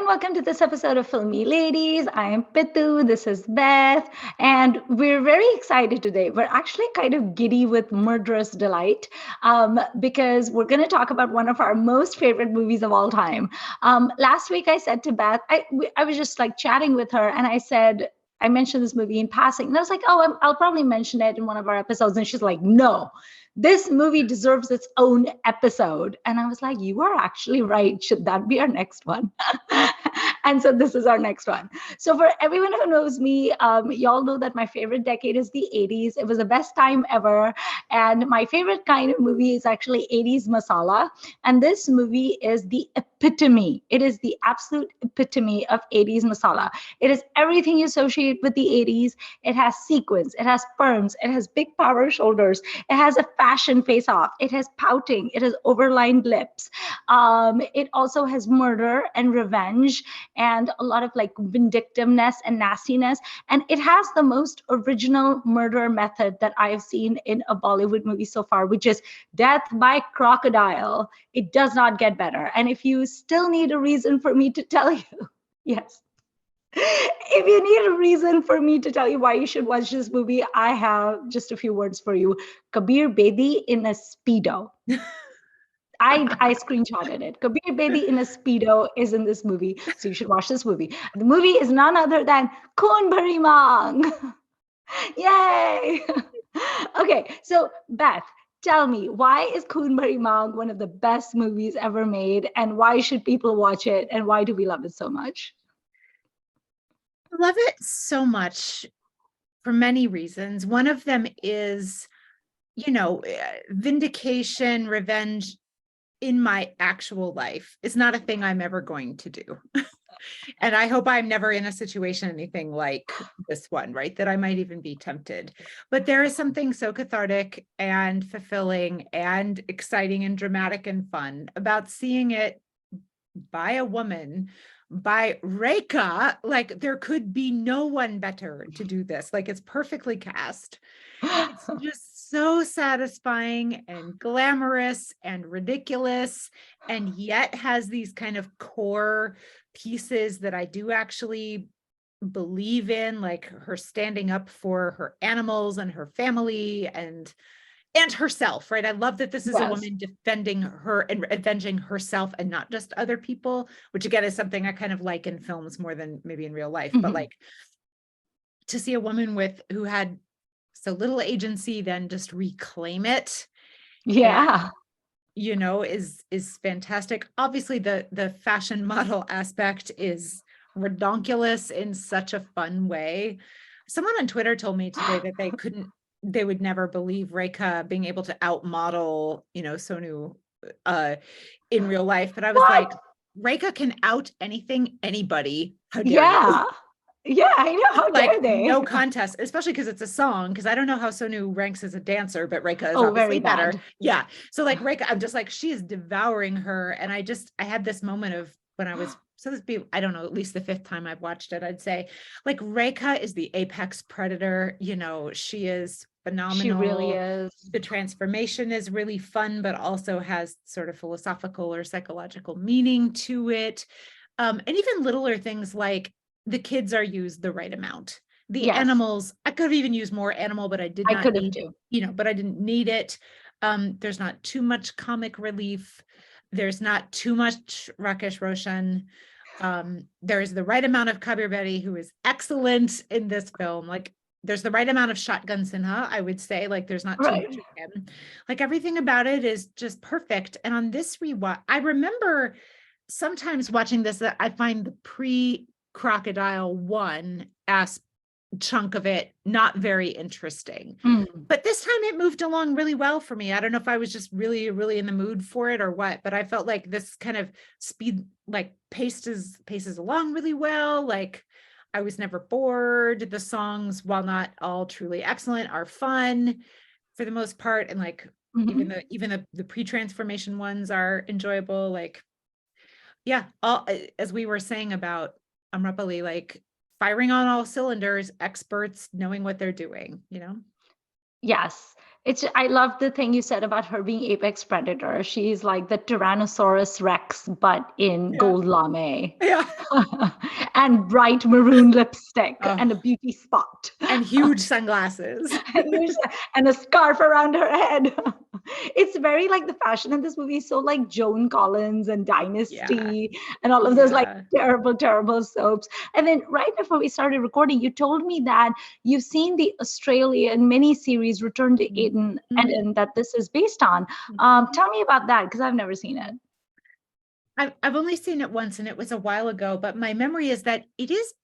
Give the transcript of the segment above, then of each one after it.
and welcome to this episode of Filmi Ladies. I am Pitu, this is Beth, and we're very excited today. We're actually kind of giddy with murderous delight because we're going to talk about one of our most favorite movies of all time. Last week, I said to Beth, I was just like chatting with her, and I said, I mentioned this movie in passing, and I was like, oh, I'll probably mention it in one of our episodes. And she's like, no, this movie deserves its own episode. And I was like, you are actually right. Should that be our next one? And so this is our next one. So for everyone who knows me, y'all know that my favorite decade is the 80s. It was the best time ever. And my favorite kind of movie is actually 80s masala. And this movie is the epitome. It is the absolute epitome of 80s masala. It is everything you associate with the 80s. It has sequins, it has perms, it has big power shoulders, it has a fashion face off, it has pouting, it has overlined lips. It also has murder and revenge and a lot of like vindictiveness and nastiness. And it has the most original murder method that I have seen in a Bollywood movie so far, which is death by crocodile. It does not get better. And if you still need a reason for me to tell you, yes. If you need a reason for me to tell you why you should watch this movie, I have just a few words for you. Kabir Bedi in a Speedo. I screenshotted it. Kabir Bedi in a Speedo is in this movie, so you should watch this movie. The movie is none other than Khoon, Bhari, Maang. Yay! Okay, so Beth, tell me, why is Khoon, Bhari, Maang one of the best movies ever made, and why should people watch it, and why do we love it so much? I love it so much for many reasons. One of them is, vindication, revenge in my actual life is not a thing I'm ever going to do. And I hope I'm never in a situation, anything like this one, right? That I might even be tempted. But there is something so cathartic and fulfilling and exciting and dramatic and fun about seeing it by a woman, by Rekha. Like, there could be no one better to do this. Like, it's perfectly cast. It's just so satisfying and glamorous and ridiculous, and yet has these kind of core pieces that I do actually believe in, like her standing up for her animals and her family and herself, right? I love that this is a woman defending her and avenging herself and not just other people, which again is something I kind of like in films more than maybe in real life. But like, to see a woman who had so little agency then just reclaim it, Yeah. is fantastic. Obviously the fashion model aspect is redonkulous in such a fun way. Someone on Twitter told me today that they would never believe Rekha being able to outmodel, Sonu in real life. But I was like, Rekha can out anything, anybody. How dare you? Yeah, I know. How dare they? No contest, especially because it's a song. Because I don't know how Sonu ranks as a dancer, but Rekha is very obviously bad. better. Yeah. So like Rekha, I'm just like, she is devouring her. And I had this moment of when I was, so this be, I don't know, at least the fifth time I've watched it, I'd say, like, Rekha is the apex predator. She is phenomenal. She really is. The transformation is really fun, but also has sort of philosophical or psychological meaning to it. And even littler things like the kids are used the right amount. The animals, I could have even used more animal, but I did not need, but I didn't need it. There's not too much comic relief. There's not too much Rakesh Roshan. There's the right amount of Kabir Bedi, who is excellent in this film. Like, there's the right amount of Shotgun Sinha, I would say. Like, there's not too much of him. Like, everything about it is just perfect. And on this rewatch, I remember sometimes watching this, that I find the pre-Crocodile one chunk of it not very interesting. But this time it moved along really well for me. I don't know if I was just really, really in the mood for it or what, but I felt like this kind of paces along really well. Like, I was never bored. The songs, while not all truly excellent, are fun for the most part. And like, even the pre-transformation ones are enjoyable. Like, yeah, as we were saying about Amrapali, like, firing on all cylinders, experts knowing what they're doing, Yes. I love the thing you said about her being apex predator. She's like the Tyrannosaurus Rex, but in Yeah. gold lame Yeah. and bright maroon lipstick Oh, and a beauty spot. and huge sunglasses. And a scarf around her head. It's very like the fashion in this movie is so like Joan Collins and Yeah. Dynasty and all of those like Yeah. terrible, terrible soaps. And then right before we started recording, you told me that you've seen the Australian miniseries Return to Eden, Mhm. and that this is based on. Mhm. Tell me about that because I've never seen it. I've only seen it once and it was a while ago, but my memory is that it is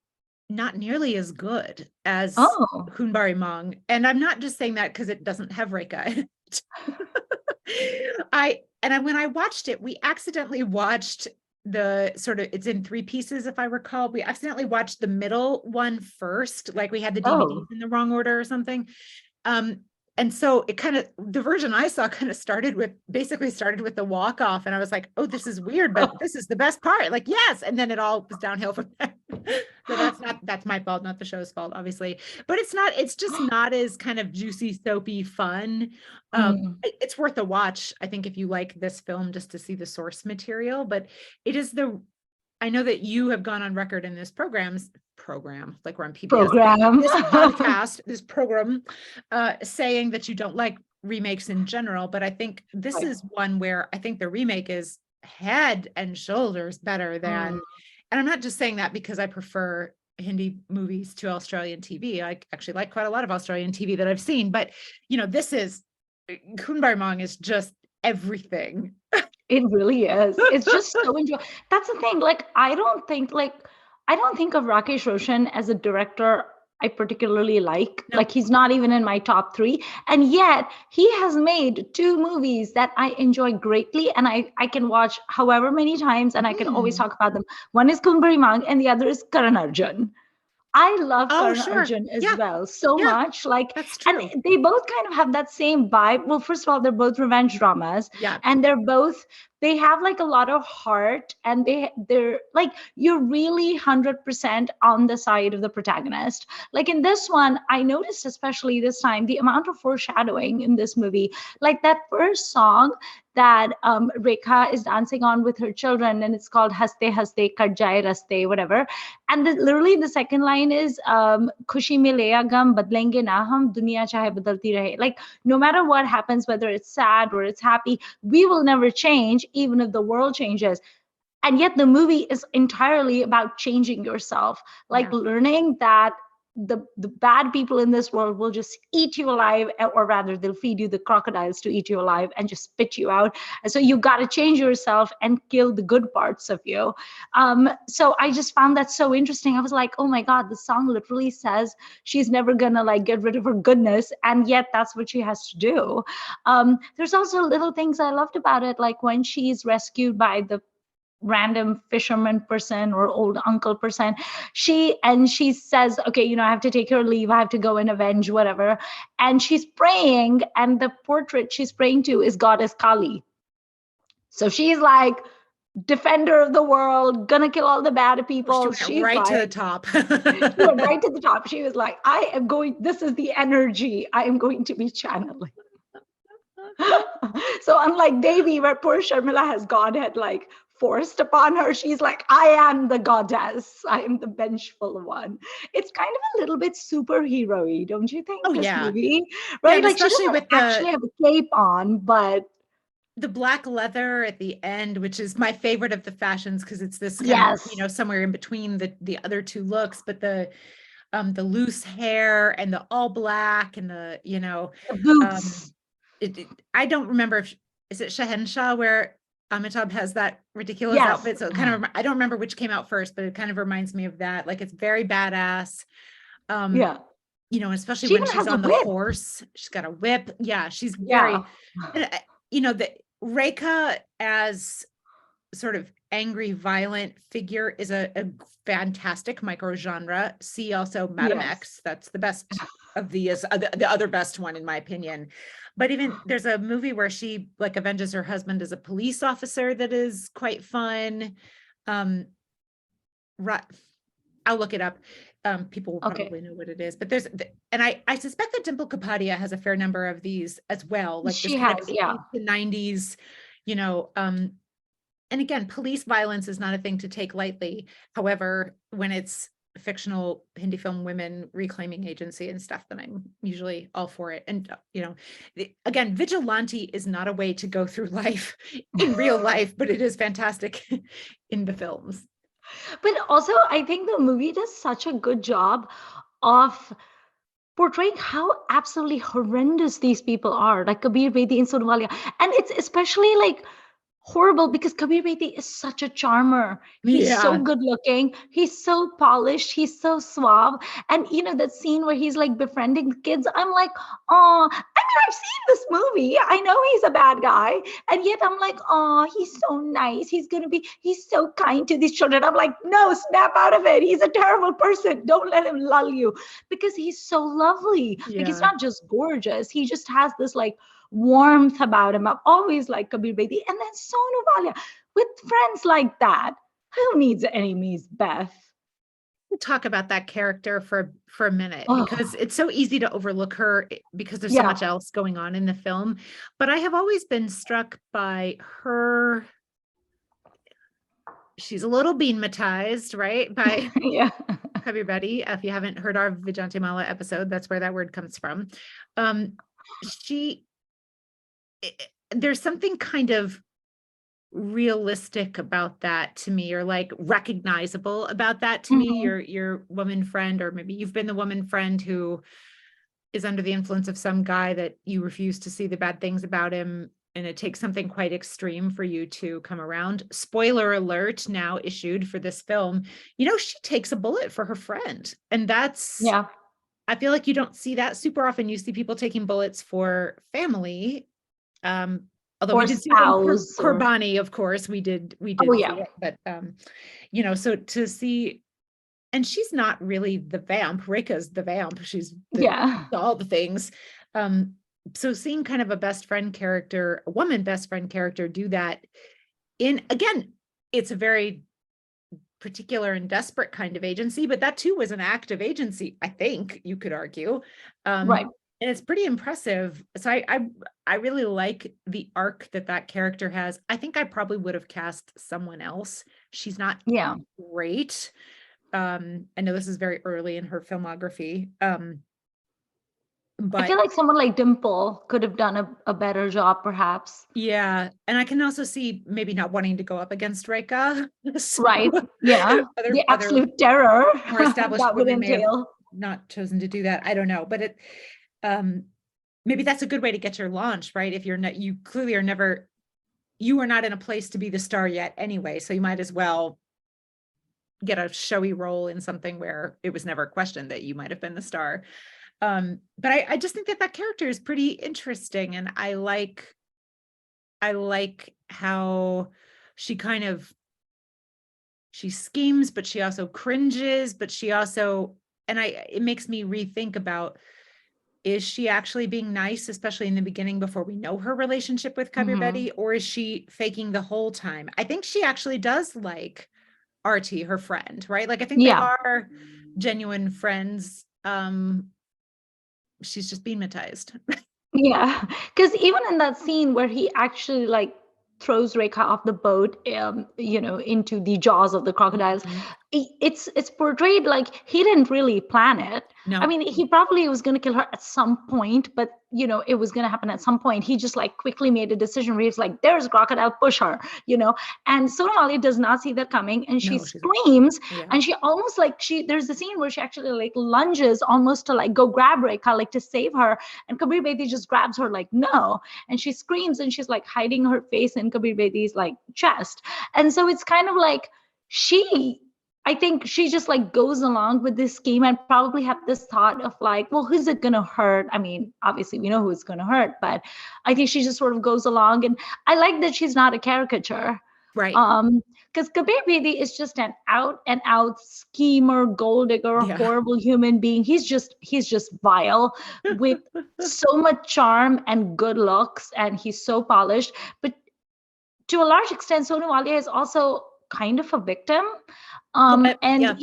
not nearly as good as Oh, Khoon Maang. And I'm not just saying that because it doesn't have Rekha in it. When I watched it, we accidentally watched the sort of, it's in three pieces if I recall. We accidentally watched the middle one first, like we had the DVDs oh, in the wrong order or something. Um, and so it kind of, the version I saw kind of basically started with the walk off. And I was like, oh, this is weird, but this is the best part. Like, yes. And then it all was downhill from there. So that's my fault, not the show's fault, obviously. But it's just not as kind of juicy, soapy fun. Mm, It's worth a watch, I think, if you like this film, just to see the source material. But it is I know that you have gone on record in this program, like we're on PBS, program. this podcast, this program, saying that you don't like remakes in general, but I think this Right. is one where I think the remake is head and shoulders better Mm, than, and I'm not just saying that because I prefer Hindi movies to Australian TV. I actually like quite a lot of Australian TV that I've seen, but this is, Khoon Maang is just everything. it really is. It's just so enjoyable. That's the thing. Like, I don't think of Rakesh Roshan as a director I particularly like. No. Like, he's not even in my top three. And yet he has made two movies that I enjoy greatly and I can watch however many times and I can always Mm. talk about them. One is Kumbari Mang and the other is Karan Arjun. I love Oh, Karan sure. Arjun as Yeah. well so Yeah. much. Like, That's and true. they both kind of have that same vibe. Well, first of all, they're both revenge dramas, Yeah. and they have like a lot of heart, and they're like you're really 100% on the side of the protagonist. Like in this one, I noticed especially this time the amount of foreshadowing in this movie. Like that first song that Rekha is dancing on with her children, and it's called "Haste Haste Kat Jaye Raste," whatever. And literally the second line is "Khushi mein leya gum, badlenge na hum, duniya chahe badalti rahe." Like no matter what happens, whether it's sad or it's happy, we will never change, even if the world changes. And yet the movie is entirely about changing yourself, like Yeah. learning that the bad people in this world will just eat you alive, or rather they'll feed you the crocodiles to eat you alive and just spit you out. And so you got to change yourself and kill the good parts of you. So I just found that so interesting. I was like, oh my god, the song literally says she's never gonna like get rid of her goodness, and yet that's what she has to do. There's also little things I loved about it, like when she's rescued by the random fisherman person or old uncle person, she says, okay, I have to take her leave, I have to go and avenge whatever, and she's praying, and the portrait she's praying to is goddess Kali. So she's like defender of the world, gonna kill all the bad She people. went She's right to the like, top. she went right to the top. She was like, I am going, this is the energy I am going to be channeling. So unlike Devi, where poor Sharmila has Godhead like forced upon her, she's like, I am the goddess. I am the vengeful one. It's kind of a little bit superhero-y, don't you Oh think, this yeah. movie? Yeah, Right? and Like she especially doesn't with actually have a cape on, but the black leather at the end, which is my favorite of the fashions because it's this kind of, yes, somewhere in between the other two looks, but the loose hair and the all black and the um boots. I don't remember if is it Shahenshah where Amitabh has that ridiculous Yes. outfit. So it kind of, I don't remember which came out first, but it kind of reminds me of that. Like it's very badass. Um, Yeah. Especially She when even she's has a on the whip. horse, she's got a whip. Yeah, she's Yeah. very, and, the Rekha as sort of angry, violent figure is a fantastic micro genre. See also Madam Yes. X. That's the best of the other best one in my opinion. But even there's a movie where she like avenges her husband as a police officer that is quite fun. Um, I'll look it up. People will Okay. probably know what it is, but and I suspect that Dimple Kapadia has a fair number of these as well, like this She kind has, of yeah. 80s to 90s, you know, and again, police violence is not a thing to take lightly. However, when it's fictional Hindi film women reclaiming agency and stuff, then I'm usually all for it. And, you know, again, vigilante is not a way to go through life in real life, but it is fantastic in the films. But also, I think the movie does such a good job of portraying how absolutely horrendous these people are, like Kabir Bedi and Sonwalia. And it's especially like horrible because Kabir Bedi is such a charmer. He's so Yeah. good looking. He's so polished. He's so suave. And you know that scene where he's like befriending the kids. I'm like, oh, I mean, I've seen this movie. I know he's a bad guy, and yet I'm like, oh, he's so nice. He's so kind to these children. I'm like, no, snap out of it. He's a terrible person. Don't let him lull you, because he's so lovely. Like he's Yeah. not just gorgeous. He just has this like warmth about him. I've always liked Kabir Bedi. And then Sonu Walia, with friends like that, who needs enemies, Beth? We'll talk about that character for a minute, because Oh, it's so easy to overlook her because there's so yeah. much else going on in the film. But I have always been struck by her. She's a little beanmatized, right? By Yeah. Kabir Bedi. If you haven't heard our Vijante Mala episode, that's where that word comes from. Um, she, there's something kind of realistic about that to me, or like recognizable about that to me. Mhm. Your woman friend, or maybe you've been the woman friend who is under the influence of some guy that you refuse to see the bad things about him, and it takes something quite extreme for you to come around. Spoiler alert now issued for this film. You know, she takes a bullet for her friend, and that's, Yeah. I feel like you don't see that super often. You see people taking bullets for family. Um, Although we Or did see it in spouse or, Kurbani, of course, we oh, did see yeah. it, but you know, so to see, and she's not really the vamp. Rekha's the vamp. She's Yeah. all the things. Um, so seeing kind of a best friend character, a woman best friend character, do that in, again, it's a very particular and desperate kind of agency, but that too was an act of agency, I think you could argue. Right. And it's pretty impressive. So I really like the arc that that character has. I think I probably would have cast someone else. She's not Yeah. great. I know this is very early in her filmography. I feel But like someone like Dimple could have done a better job, perhaps. yeah, and I can also see maybe not wanting to go up against Rekha. So Right. Yeah. The other absolute terror more established that would women may have entail. not chosen to do that. I don't know, but it um maybe that's a good way to get your launch, right? If you're not, you clearly are never, you are not in a place to be the star yet anyway, so you might as well get a showy role in something where it was never questioned that you might have been the star. But I just think that that character is pretty interesting, and I like how she kind of, she schemes, but she also cringes, but she also, and it makes me rethink about, is she actually being nice, especially in the beginning before we know her relationship with Kabir Hmm. Bedi, or is she faking the whole time? I think she actually does like Artie, her friend, right? Like I think they Yeah. are genuine friends. She's just being hypnotized. Yeah, because even in that scene where he actually like throws Rekha off the boat, into the jaws of the crocodiles, Mhm. it's portrayed like he didn't really plan it. I No. mean, he probably was going to kill her at some point, but it was going to happen at some point. He just like quickly made a decision where he's like, "There's a crocodile, push her," And Sonali does not see that coming, and she No, she's, screams, yeah. and she almost like there's a scene where she actually like lunges almost to like go grab Rekha, like to save her, and Kabir Bedi just grabs her like, no. And she screams and she's like hiding her face in Kabir Bedi's like chest. And so it's kind of like I think she just like goes along with this scheme and probably have this thought of like, well, who's it going to hurt? I mean, obviously we know who it's going to hurt, but I think she just sort of goes along. And I like that she's not a caricature. Right. Um, because Kabir Bedi is just an out and out schemer, gold digger, Yeah. horrible human being. He's just vile with so much charm and good looks, and he's so polished. But to a large extent, Sonu Walia is also kind of a victim. And Yeah.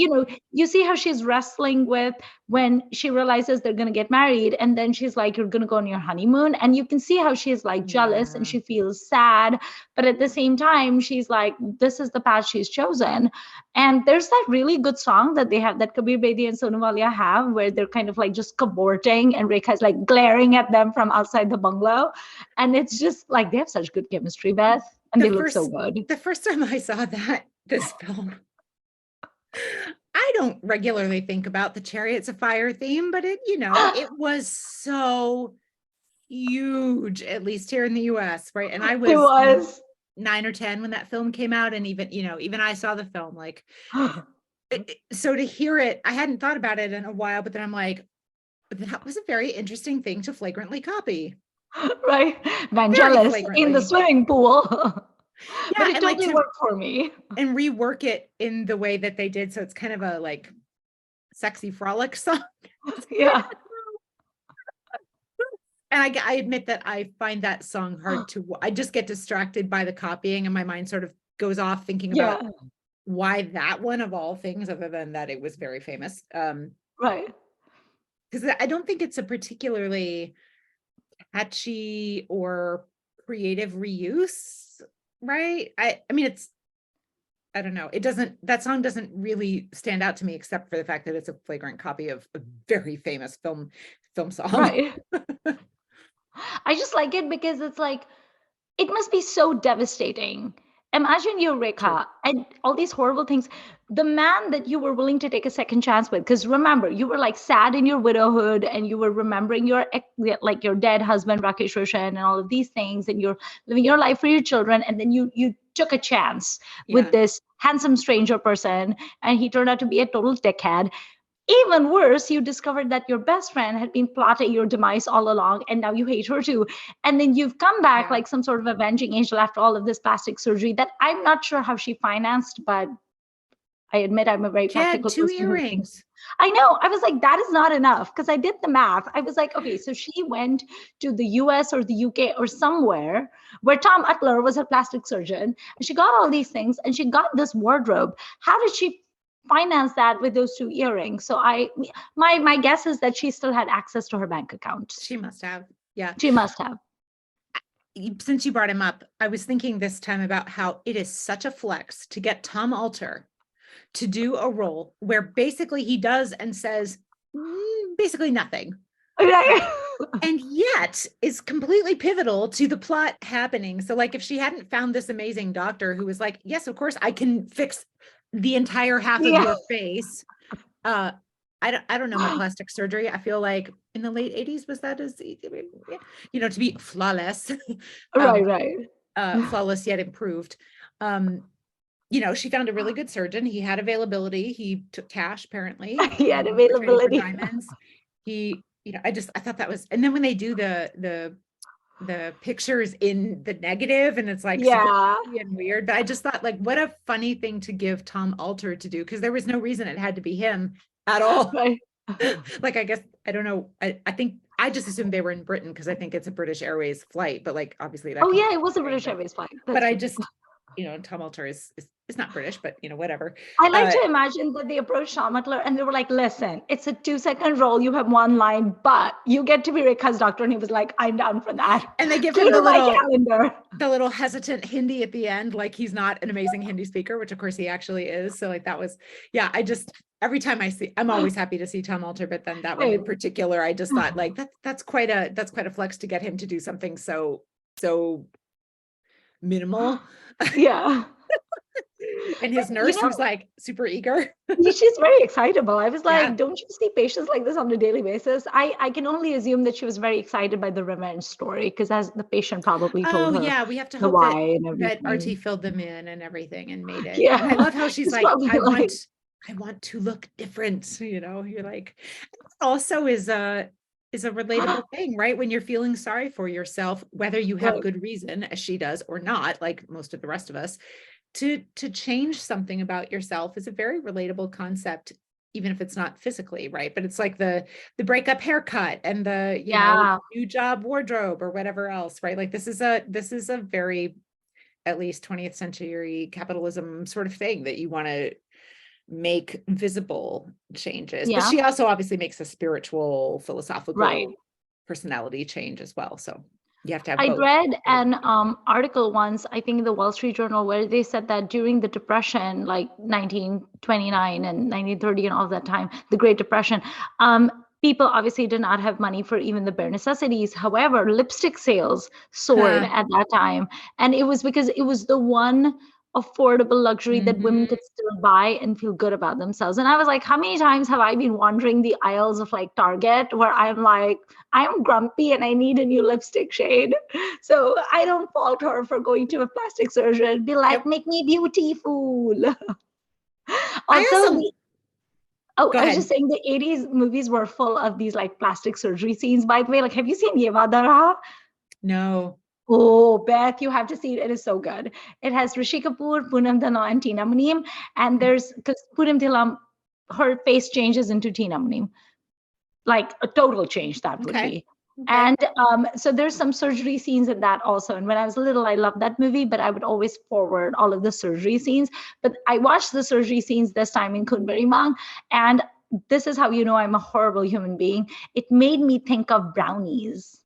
you see how she's wrestling with when she realizes they're going to get married, and then she's like, you're going to go on your honeymoon, and you can see how she's like jealous and Yeah. she feels sad, but at the same time she's like, this is the path she's chosen. And there's that really good song that they have, that Kabir Bedi and Sonu Walia have, where they're kind of like just cavorting and Rekha is like glaring at them from outside the bungalow, and it's just like they have such good chemistry, Beth, and The they look so first good. the first time I saw this film, I don't regularly think about the Chariots of Fire theme, but it was so huge, at least here in the US, right? And I It was was 9 or 10 when that film came out, and even I saw the film, like, so to hear it, I hadn't thought about it in a while, but then I'm like, that was a very interesting thing to flagrantly copy. right, Very Vangelis in the flagrantly. swimming pool. But Yeah, it and like totally worked for me. and rework it in the way that they did, so it's kind of a like sexy frolic song. Yeah. And I admit that I find that song hard to, I just get distracted by the copying and my mind sort of goes off thinking Yeah. about why that one of all things, other than that it was very famous. Right. Because I don't think it's a particularly catchy or creative reuse, right? I mean, I don't know. That song doesn't really stand out to me, except for the fact that it's a flagrant copy of a very famous film song. Right. I just like it because it's like, it must be so devastating. Imagine you're True. Rekha and all these horrible things. The man that you were willing to take a second chance with, because remember, you were like sad in your widowhood and you were remembering like your dead husband, Rakesh Roshan, and all of these things, and you're living your life for your children. And then you took a chance with Yeah. this handsome stranger person, and he turned out to be a total dickhead. Even worse, you discovered that your best friend had been plotting your demise all along, and now you hate her too. And then you've come back Yeah. like some sort of avenging angel after all of this plastic surgery that I'm not sure how she financed, but I admit I'm a very She had practical 2 person who thinks. earrings. I know. I was like, that is not enough because I did the math. I was like, okay, so she went to the US or the UK or somewhere where Tom Utler was her plastic surgeon, and she got all these things and she got this wardrobe. How did she finance that with those 2 earrings? So my guess is that she still had access to her bank account. She must have. Yeah. She must have. Since you brought him up, I was thinking this time about how it is such a flex to get Tom Alter to do a role where basically he does and says basically nothing. Right? And yet is completely pivotal to the plot happening. So like if she hadn't found this amazing doctor who was like, yes, of course I can fix the entire half of your face. I don't know my plastic surgery. I feel like in the late 80s was that as to be flawless. Right. Flawless yet improved. She found a really good surgeon. He had availability. He took cash, apparently. He had For trading for availability. diamonds. I thought that was, and then when they do the pictures in the negative and it's like super creepy and weird, but I just thought like, what a funny thing to give Tom Alter to do, because there was no reason it had to be him at all. Right. Like, I guess, I don't know. I think I just assumed they were in Britain because I think it's a British Airways flight, but like, obviously that. Oh yeah, it was a British Airways flight. But I just, Tom Alter is not British, but whatever. I like to imagine that they approached Tom Utler and they were like, listen, it's a 2-second role. You have one line, but you get to be Rekha's doctor. And he was like, I'm down for that. And they give Clear him calendar. The little hesitant Hindi at the end, like he's not an amazing Hindi speaker, which of course he actually is. So like that was, I just, every time I'm always happy to see Tom Alter, but then that one in particular, I just thought like that's quite a flex to get him to do something so minimal. Yeah. And his nurse who's like super eager. She's very excitable. I was like, don't you see patients like this on a daily basis? I can only assume that she was very excited by the revenge story because as the patient probably told her. Oh yeah, we have to hope that RT filled them in and everything and made it. Yeah. And I love how she's like, I want to look different. You're like, also is a relatable thing, right? When you're feeling sorry for yourself, whether you have good reason, as she does, or not, like most of the rest of us, to change something about yourself is a very relatable concept, even if it's not physically, right? But it's like the breakup haircut and the new job wardrobe or whatever else, right? Like this is a very at least 20th century capitalism sort of thing, that you want to make visible changes. But Yeah, she also obviously makes a spiritual, right. philosophical personality change as well. So you have to have I both. read an article once, I think in the Wall Street Journal, where they said that during the Depression, like 1929 and 1930 and all that time, the Great Depression, people obviously did not have money for even the bare necessities. However, lipstick sales soared Huh. at that time. And it was because it was the one affordable luxury that women Mhm. could still buy and feel good about themselves. And I was like, how many times have I been wandering the aisles of like Target where I'm like, I'm grumpy and I need a new lipstick shade. So I don't fault her for going to a plastic surgeon. Be like, Yep. make me beautiful. I Also, also, the oh, go I was just ahead. saying the 80s movies were full of these like plastic surgery scenes. By the way, like, have you seen Ye Wada Raha? No. Oh, Beth, you have to see it. It is so good. It has Rishi Kapoor, Poonam Dhanna, and Tina Muneem. And there's because Poonam Dhanna, her face changes into Tina Muneem, like a total change that would Okay. be. Okay. And so there's some surgery scenes in that also. And when I was little, I loved that movie, but I would always forward all of the surgery scenes. But I watched the surgery scenes this time in Khoon, Maang, and this is how you know I'm a horrible human being. It made me think of brownies.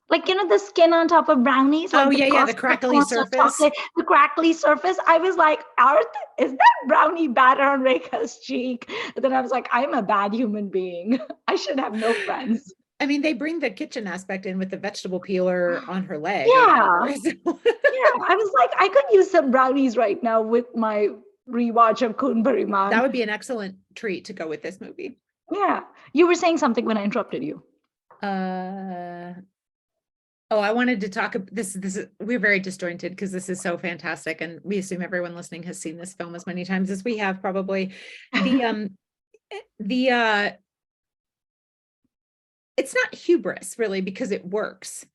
Like, you know, the skin on top of brownies, Oh like the yeah, yeah, the frosted crackly frosted surface. chocolate, the crackly surface. I was like, Arth, is that brownie batter on Rekha's cheek? And then I was like, I'm a bad human being. I should have no friends. I mean, they bring the kitchen aspect in with the vegetable peeler on her leg or Yeah. whatever. So Yeah. I was like, I could use some brownies right now with my rewatch of Khoon that Man. would be an excellent treat to go with this movie. Yeah. You were saying something when I interrupted you. Uh, oh, I wanted to talk. This is, we're very disjointed because this is so fantastic, and we assume everyone listening has seen this film as many times as we have. Probably the it's not hubris really because it works,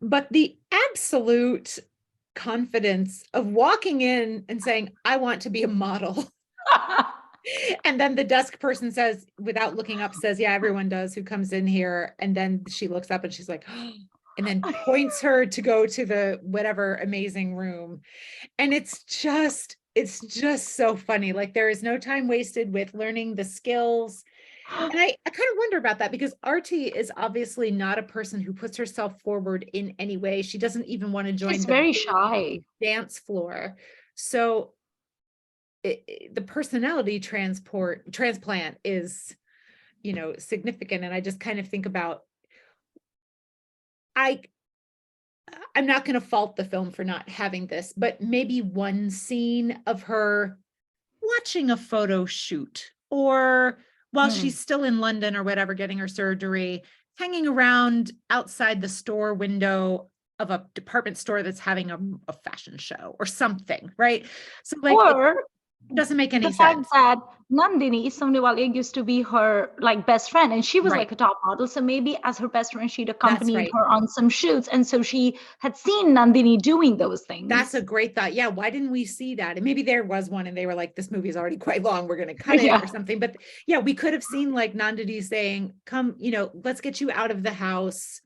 but the absolute confidence of walking in and saying, I want to be a model. And then the desk person says, without looking up, says, yeah, everyone does who comes in here. And then she looks up and she's like, oh, and then points her to go to the whatever amazing room. And it's just so funny. Like there is no time wasted with learning the skills. And I kind of wonder about that because Artie is obviously not a person who puts herself forward in any way. She doesn't even want to join She's the very big shy. dance floor. So the personality transplant is, you know, significant. And I just kind of think about, I I'm not going to fault the film for not having this, but maybe one scene of her watching a photo shoot or while Mm. she's still in London or whatever, getting her surgery, hanging around outside the store window of a department store that's having a fashion show or something, right? So like it Or doesn't make the any fact sense. that Nandini Somniwale used to be her like best friend and she was Right. like a top model. So maybe as her best friend, she'd That's accompanied right. her on some shoots. And so she had seen Nandini doing those That's a things. great thought. Yeah, why didn't we see that? And maybe there was one and they were like, this movie is already quite long. We're going to cut it Yeah. or something. But yeah, we could have seen like Nandini saying, come, you know, let's get you out of the house.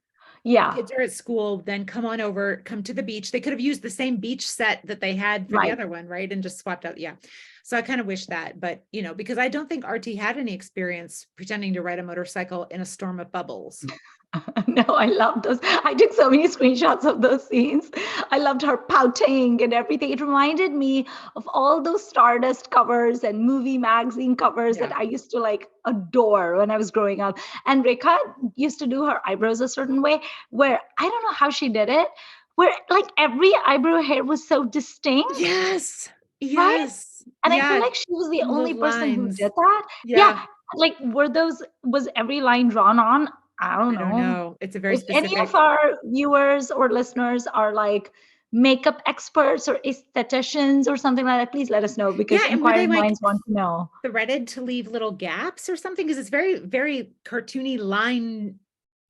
Yeah. Kids are at school, then come on over, come to the beach. They could have used the same beach set that they had for the Right. other one, right? And just swapped out. Yeah. So I kind of wish that, but you know, because I don't think RT had any experience pretending to ride a motorcycle in a storm of bubbles. No, I love those. I took so many screenshots of those scenes. I loved her pouting and everything. It reminded me of all those Stardust covers and movie magazine covers that Yeah. I used to like adore when I was growing up. And Rekha used to do her eyebrows a certain way where I don't know how she did it, where like every eyebrow hair was so distinct, Yes. right? Yes. And I feel Yeah. like she was the And only those person who lines. did that. Yeah. Yeah. Like, was every line drawn on? I don't I don't know. know. It's a very If any of specific. our viewers or listeners are like makeup experts or aestheticians or something like that, please let us know because Yeah. And were they inquiring like minds want to know. threaded to leave little gaps or something? Because it's very, very cartoony line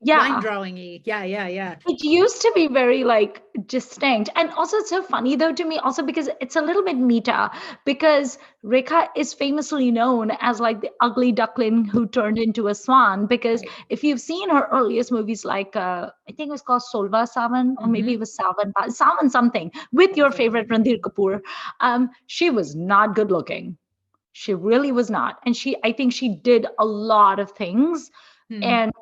line Yeah. drawing-y. Yeah. It used to be very like distinct. And also it's so funny though to me, also because it's a little bit meta, because Rekha is famously known as like the ugly duckling who turned into a swan. Because Right. if you've seen her earliest movies, like I think it was called Solva Savan, or maybe it Mhm. was Savan something, with your Sounds like favorite Ranbir Kapoor, she was not good looking. She really was not. And I think she did a lot of things Hmm. and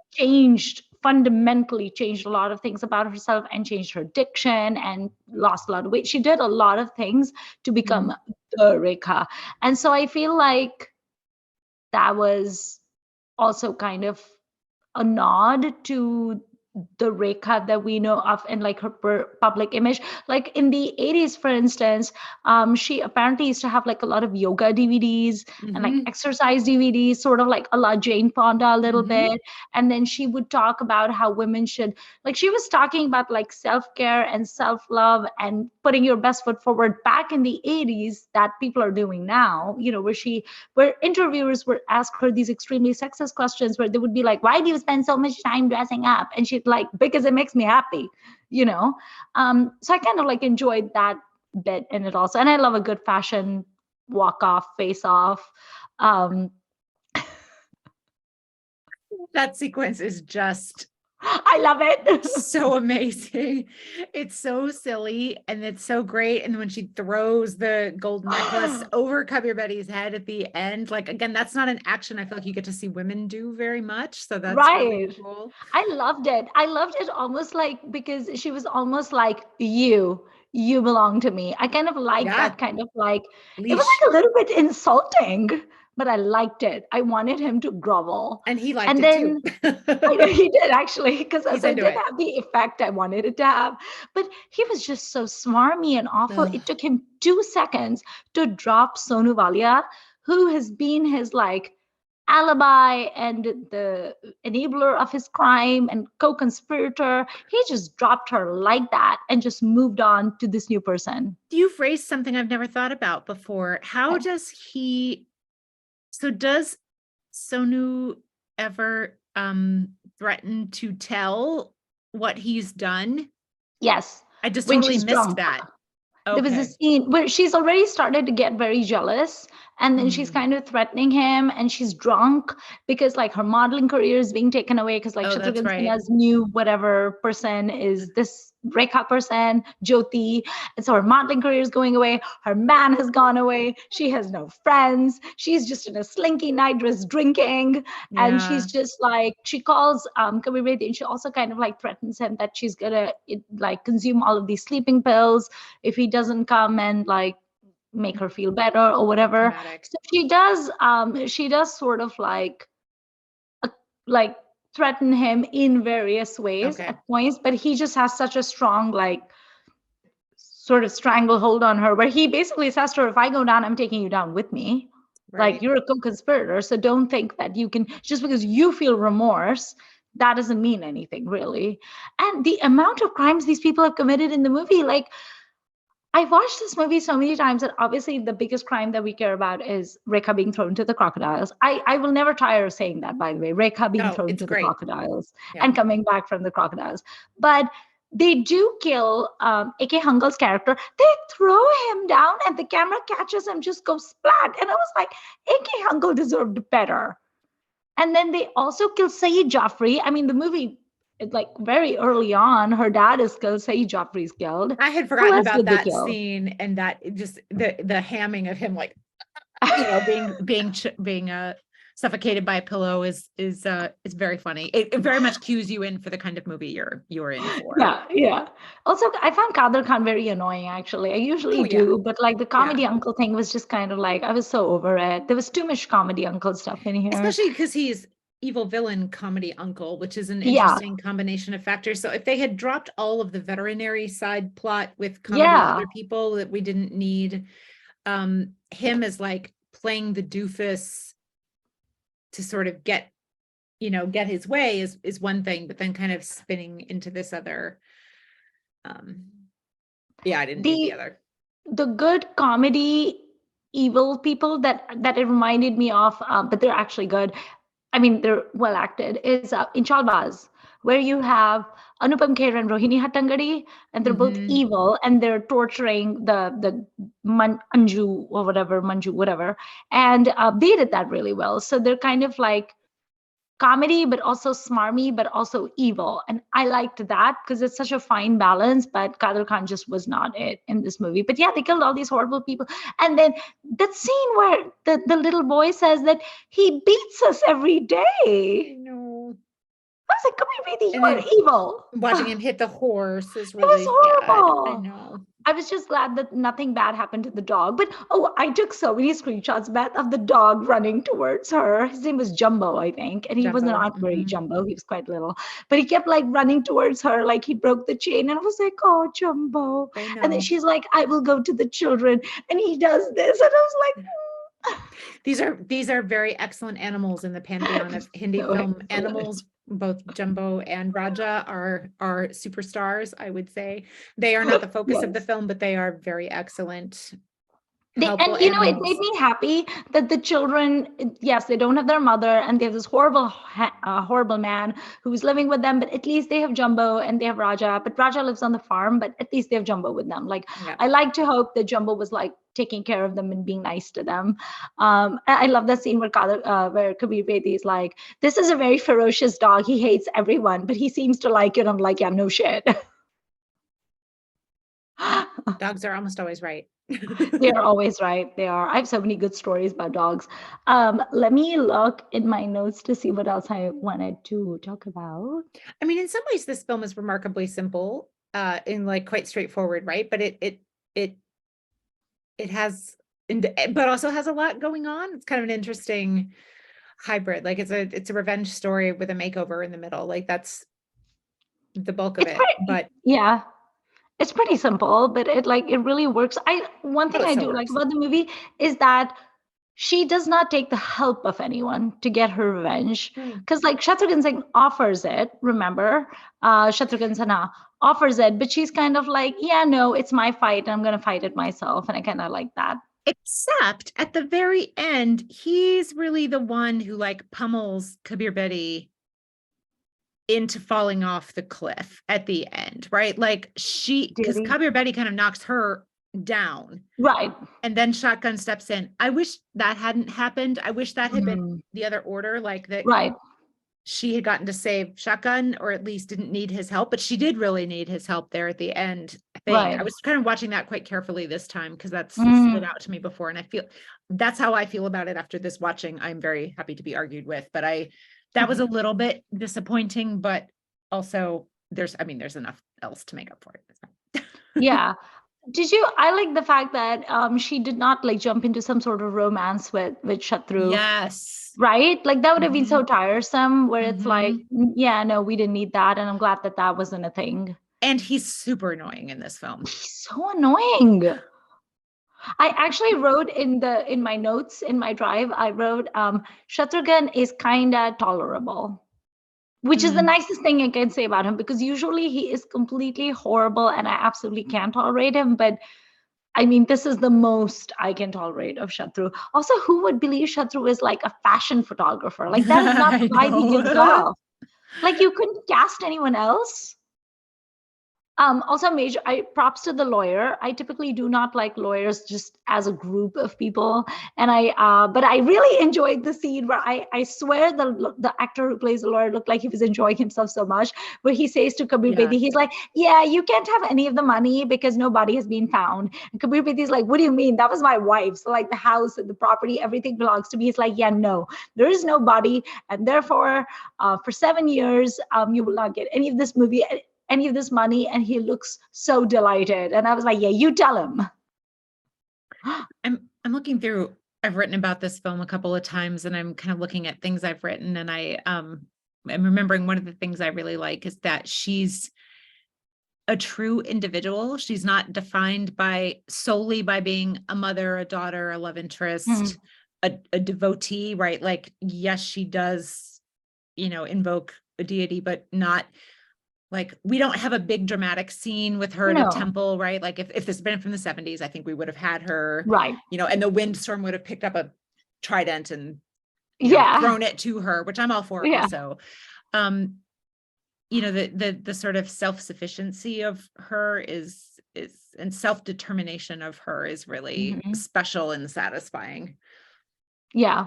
fundamentally changed a lot of things about herself, and changed her diction and lost a lot of weight. She did a lot of things to become Mhm. the Rekha. And so I feel like that was also kind of a nod to the Rekha that we know of, and like her public image. Like in the 80s, for instance, she apparently used to have like a lot of yoga DVDs and like Mhm. exercise DVDs, sort of like a la Jane Fonda a little Mhm. bit. And then she would talk about how women should, like, she was talking about like self care and self love and putting your best foot forward back in the 80s that people are doing now, where interviewers would ask her these extremely sexist questions where they would be like, why do you spend so much time dressing up? And she'd like, because it makes me happy, you know? So I kind of like enjoyed that bit in it also. And I love a good fashion walk off, face off. Um, That sequence is just I love it. so amazing. It's so silly and it's so great. And when she throws the gold necklace over Kabir Bedi's head at the end, like again, that's not an action I feel like you get to see women do very much. So that's really Right. cool. I loved it. I loved it almost like because she was almost like, you belong to me. I kind of like Yeah. that kind of like, it was Leash. like a little bit insulting, but I liked it. I wanted him to grovel. And he liked And it too. then he did actually, because He's so it into did it. have the effect I wanted it to have. But he was just so smarmy and awful. Ugh. It took him 2 seconds to drop Sonu Walia, who has been his like alibi and the enabler of his crime and co-conspirator. He just dropped her like that and just moved on to this new person. You've raised something I've never thought about before. How Okay. does he, so does Sonu ever threaten to tell what he's done? Yes, I just when totally she's missed drunk. that. There was a Okay. scene where she's already started to get very jealous, and then she's Hmm. kind of threatening him, and she's drunk because like her modeling career is being taken away because like Oh, that's Shatrughan right. Sinha's new whatever person is this Rekha person, Jyoti. And so her modeling career is going away. Her man has gone away. She has no friends. She's just in a slinky nightdress drinking. And Yeah. she's just like, she calls Kabir Bedi, and she also kind of like threatens him that she's gonna like consume all of these sleeping pills if he doesn't come and like make her feel better or whatever. Dramatic. So she does sort of uh, like threaten him in various ways Okay. at points, but he just has such a strong like sort of stranglehold on her where he basically says to her, if I go down, I'm taking you down with me. Like, Right. you're a co-conspirator, so don't think that you can, just because you feel remorse, that doesn't mean anything really. And the amount of crimes these people have committed in the movie, like, I've watched this movie so many times that obviously the biggest crime that we care about is Rekha being thrown to the crocodiles. I will never tire of saying that, by the way, Rekha being No, thrown it's to the great. crocodiles Yeah. and coming back from the crocodiles. But they do kill A.K. Hungal's character. They throw him down and the camera catches him, just goes splat. And I was like, A.K. Hungal deserved better. And then they also kill Saeed Joffrey. I mean, the movie, like very early on, her dad is killed, Saeed Joffrey is killed. I had Who forgotten else about did they that kill? scene and that just the hamming of him like being suffocated by a pillow is very funny. It very much cues you in for the kind of movie you're in for. Yeah, yeah. Also, I found Kadir Khan very annoying, actually. I usually Oh yeah. do, but like the Yeah. comedy uncle thing was just kind of like, I was so over it. There was too much comedy uncle stuff in here. Especially because he's evil villain comedy uncle, which is an Yeah, interesting combination of factors. So if they had dropped all of the veterinary side plot with comedy yeah. other people that we didn't need, him as like playing the doofus to sort of get his way is one thing, but then kind of spinning into this other, um yeah, I didn't need the The other. the good comedy evil people that it reminded me of, but they're actually good. I mean, they're well acted, is in Chalbaz, where you have Anupam Kher and Rohini Hattangadi, and they're both Mm-hmm. evil, and they're torturing the Anju or whatever, Manju, whatever. And they did that really well. So they're kind of like comedy, but also smarmy, but also evil. And I liked that because it's such a fine balance. But Kadir Khan just was not it in this movie. But yeah, they killed all these horrible people. And then that scene where the little boy says that he beats us every I day. know. I was like, Kabir Bedi, And you then are evil. watching him hit the horse is It was really bad. I horrible. know. I was just glad that nothing bad happened to the dog. But oh, I took so many screenshots, Beth, of the dog running towards her. His name was Jumbo, I think. And he was Jumbo. not very Mhm. Jumbo. He was quite little. But he kept like running towards her like he broke the chain. And I was like, oh, Jumbo. I And then know. she's like, I will go to the children. And he does this. And I was like, These are very excellent animals in the pantheon of Hindi so film excellent. animals. Both Jumbo and Raja are superstars, I would say. They are not the focus of the Yes. film, but they are very excellent, helpful And you know, it made animals. me happy that the children, yes, they don't have their mother, and they have this horrible man who's living with them. But at least they have Jumbo and they have Raja. But Raja lives on the farm, but at least they have Jumbo with them. Like Yeah. I like to hope that Jumbo was like taking care of them and being nice to them. I love that scene where Kabir Bedi is like, "This is a very ferocious dog. He hates everyone, but he seems to like it." I'm like, "Yeah, no shit." Dogs are almost always right. They are always right. They are. I have so many good stories about dogs. Let me look in my notes to see what else I wanted to talk about. I mean, in some ways, this film is remarkably simple, and like quite straightforward, right? But it has, but also has a lot going on. It's kind of an interesting hybrid. Like it's a revenge story with a makeover in the middle. Like that's the bulk of It's it. pretty, But yeah, it's pretty simple, but it really works. One oh, thing it I so do like works. about the movie is that she does not take the help of anyone to get her revenge. Hmm. Because like Shatrughan Singh offers it, remember? Shatrughan Sinha offers it, but she's kind of like, yeah, no, it's my fight. I'm gonna fight it myself. And I kind of like that. Except at the very end, he's really the one who like pummels Kabir Bedi into falling off the cliff at the end, right? Like because Really? Kabir Bedi kind of knocks her down. Right. And then Shotgun steps in. I wish that hadn't happened. I wish that had been Mm, the other order, like that right. she had gotten to save Shotgun, or at least didn't need his help, but she did really need his help there at the end, I think. I Right. was kind of watching that quite carefully this time because that's stood Mm, out to me before. And I feel that's how I feel about it after this watching. I'm very happy to be argued with, but that was a little bit disappointing, but also there's enough else to make up for it. yeah. I like the fact that she did not like jump into some sort of romance with Shatru, Yes. right? Like that would have been so Mhm. tiresome where it's like, Mhm. yeah, no, we didn't need that. And I'm glad that that wasn't a thing. And he's super annoying in this film. He's so annoying. I actually wrote in my notes in my drive, I wrote Shatrughan is kinda tolerable, which is the Mm. nicest thing I can say about him because usually he is completely horrible and I absolutely can't tolerate him. But I mean, this is the most I can tolerate of Shatru. Also, who would believe Shatru is like a fashion photographer? Like that is not I the vibe he gives know. off. Like you couldn't cast anyone else. Also major I props to the lawyer. I typically do not like lawyers just as a group of people. And but I really enjoyed the scene where I swear the actor who plays the lawyer looked like he was enjoying himself so much, where he says to Kabir Yeah. Bedi, he's like, yeah, you can't have any of the money because no body has been found. And Kabir Bedi is like, what do you mean? That was my wife. So like the house and the property, everything belongs to me. He's like, yeah, no, there is no body. And therefore, for 7 years, you will not get any of this money. And he looks so delighted. And I was like, yeah, you tell him. I'm looking through, I've written about this film a couple of times and I'm kind of looking at things I've written and I'm remembering one of the things I really like is that she's a true individual. She's not defined solely by being a mother, a daughter, a love interest, a devotee, right? Like, yes, she does, invoke a deity, but not like we don't have a big dramatic scene with her at a No. temple, right? Like if this had been from the 70s, I think we would have had her, Right. and the windstorm would have picked up a trident and, Yeah. thrown it to her, which I'm all for Yeah. also. Um, the sort of self-sufficiency of her is and self-determination of her is really special and satisfying. Yeah.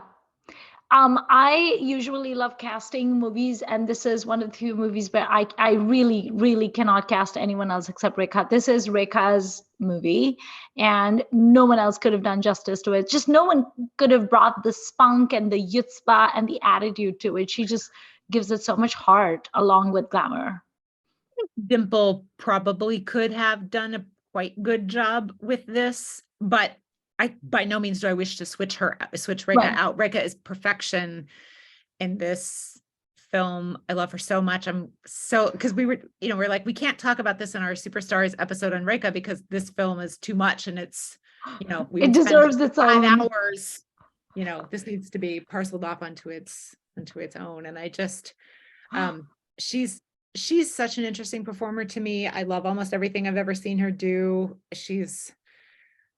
I usually love casting movies, and this is one of the few movies where I really, really cannot cast anyone else except Rekha. This is Rekha's movie, and no one else could have done justice to it. Just no one could have brought the spunk and the yutzpah and the attitude to it. She just gives it so much heart along with glamour. Dimple probably could have done a quite good job with this, but I by no means do I wish to switch Rekha Right. out. Rekha is perfection in this film. I love her so much. Because we're like, we can't talk about this in our Superstars episode on Rekha because this film is too much, and it's, we It would spend deserves its 5 own. hours. This needs to be parceled off onto its own. And I just, she's such an interesting performer to me. I love almost everything I've ever seen her do.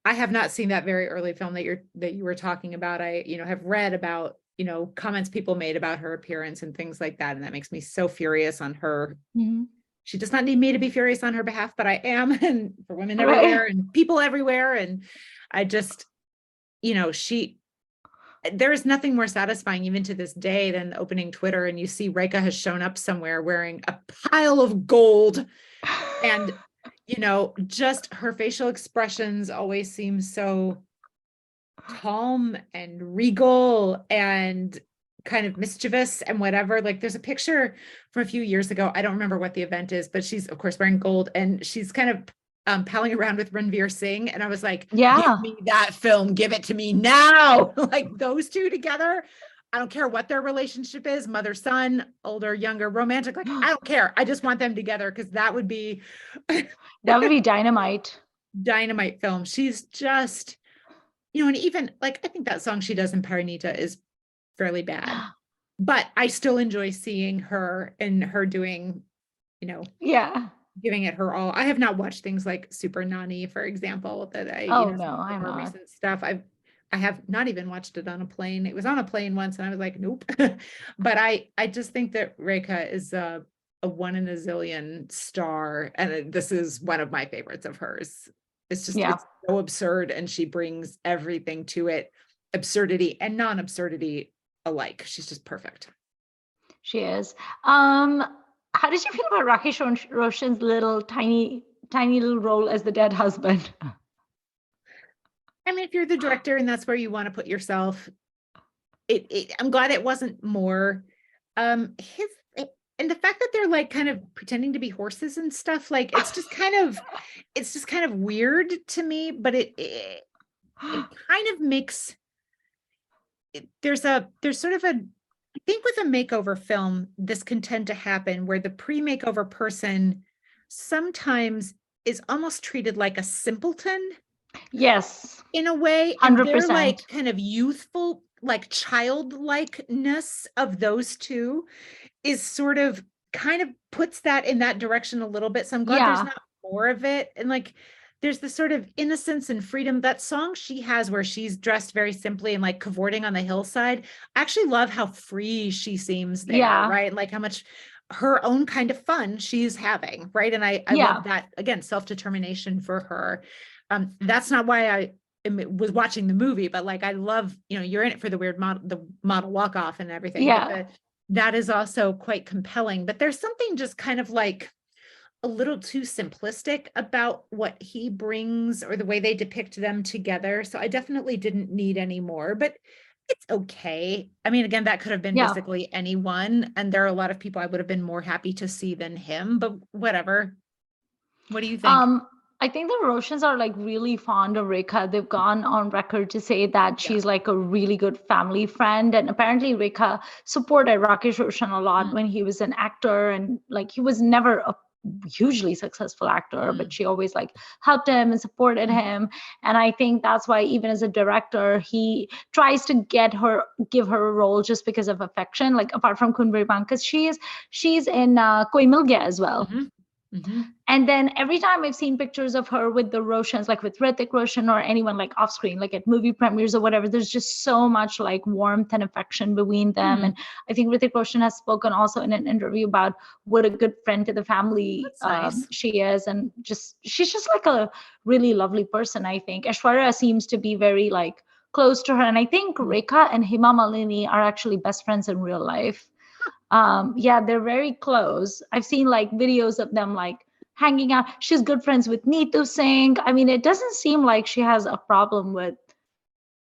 I have not seen that very early film that you were talking about. I, have read about, comments people made about her appearance and things like that. And that makes me so furious on her. She does not need me to be furious on her behalf, but I am, and for women everywhere and people everywhere. And I just, there is nothing more satisfying even to this day than opening Twitter and you see Rekha has shown up somewhere wearing a pile of gold, and just her facial expressions always seem so calm and regal and kind of mischievous and whatever. Like, there's a picture from a few years ago. I don't remember what the event is, but she's of course wearing gold, and she's kind of palling around with Ranveer Singh. And I was like, give me that film, give it to me now. Like, those two together, I don't care what their relationship is, mother, son, older, younger, romantic, like, I don't care. I just want them together, because that would be dynamite. Dynamite film. She's just, and even like, I think that song she does in Paranita is fairly bad, but I still enjoy seeing her and her doing, giving it her all. I have not watched things like Super Nani, for example, that I, I'm more not. recent stuff. I have not even watched it on a plane. It was on a plane once and I was like, nope. But I just think that Rekha is a one in a zillion star. And this is one of my favorites of hers. It's just, it's so absurd. And she brings everything to it, absurdity and non-absurdity alike. She's just perfect. She is. How did you feel about Rakesh Roshan's little tiny little role as the dead husband? I mean, if you're the director and that's where you want to put yourself, I'm glad it wasn't more. And the fact that they're like kind of pretending to be horses and stuff, like it's just kind of weird to me. But it kind of makes. There's sort of I think with a makeover film, this can tend to happen where the pre-makeover person sometimes is almost treated like a simpleton. Yes. In a way. 100%. And they're like kind of youthful, like childlikeness of those two is sort of kind of puts that in that direction a little bit. So I'm glad there's not more of it. And like, there's this sort of innocence and freedom. That song she has where she's dressed very simply and like cavorting on the hillside. I actually love how free she seems there, right? Like how much her own kind of fun she's having, right? And I love that, again, self-determination for her. That's not why I was watching the movie, but like, I love, you're in it for the weird model walk-off and everything. But that is also quite compelling. But there's something just kind of like a little too simplistic about what he brings or the way they depict them together. So I definitely didn't need any more, but it's okay. I mean, again, that could have been basically anyone. And there are a lot of people I would have been more happy to see than him, but whatever. What do you think? I think the Roshans are like really fond of Rekha. They've gone on record to say that she's like a really good family friend. And apparently Rekha supported Rakesh Roshan a lot when he was an actor, and like he was never a hugely successful actor, but she always like helped him and supported him. And I think that's why even as a director, he tries to give her a role just because of affection, like apart from Khoon, because she's in Koi Mil Gaya as well. And then every time I've seen pictures of her with the Roshans, like with Hrithik Roshan or anyone like off screen, like at movie premieres or whatever, there's just so much like warmth and affection between them. And I think Hrithik Roshan has spoken also in an interview about what a good friend to the family That's nice. she is. And she's just like a really lovely person, I think. Aishwarya seems to be very like close to her. And I think Rekha and Hema Malini are actually best friends in real life. Yeah, they're very close. I've seen like videos of them like hanging out. She's good friends with Neetu Singh. I mean, it doesn't seem like she has a problem with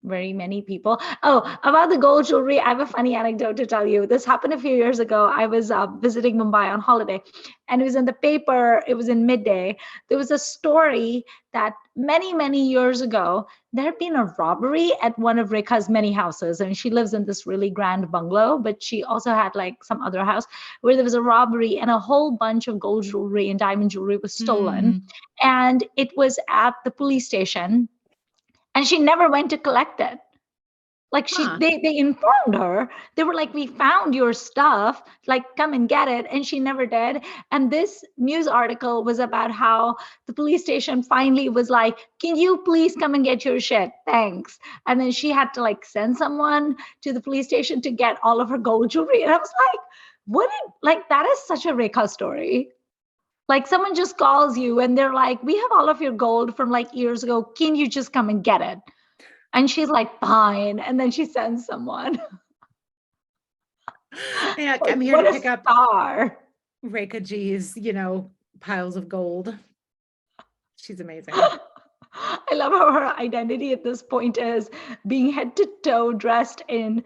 very many people. Oh, about the gold jewelry, I have a funny anecdote to tell you. This happened a few years ago. I was visiting Mumbai on holiday, and it was in the paper. It was in midday. There was a story that many, many years ago, there had been a robbery at one of Rekha's many houses. And she lives in this really grand bungalow, but she also had like some other house where there was a robbery and a whole bunch of gold jewelry and diamond jewelry was stolen. And it was at the police station, and she never went to collect it. Like they informed her. They were like, we found your stuff, like come and get it, and she never did. And this news article was about how the police station finally was like, can you please come and get your shit, thanks. And then she had to like send someone to the police station to get all of her gold jewelry. And I was like, like that is such a Rekha story. Like someone just calls you and they're like, we have all of your gold from like years ago, can you just come and get it? And she's like, fine. And then she sends someone. Yeah, Like, I'm here what to a pick up star. Rekha G's, piles of gold. She's amazing. I love how her identity at this point is being head to toe dressed in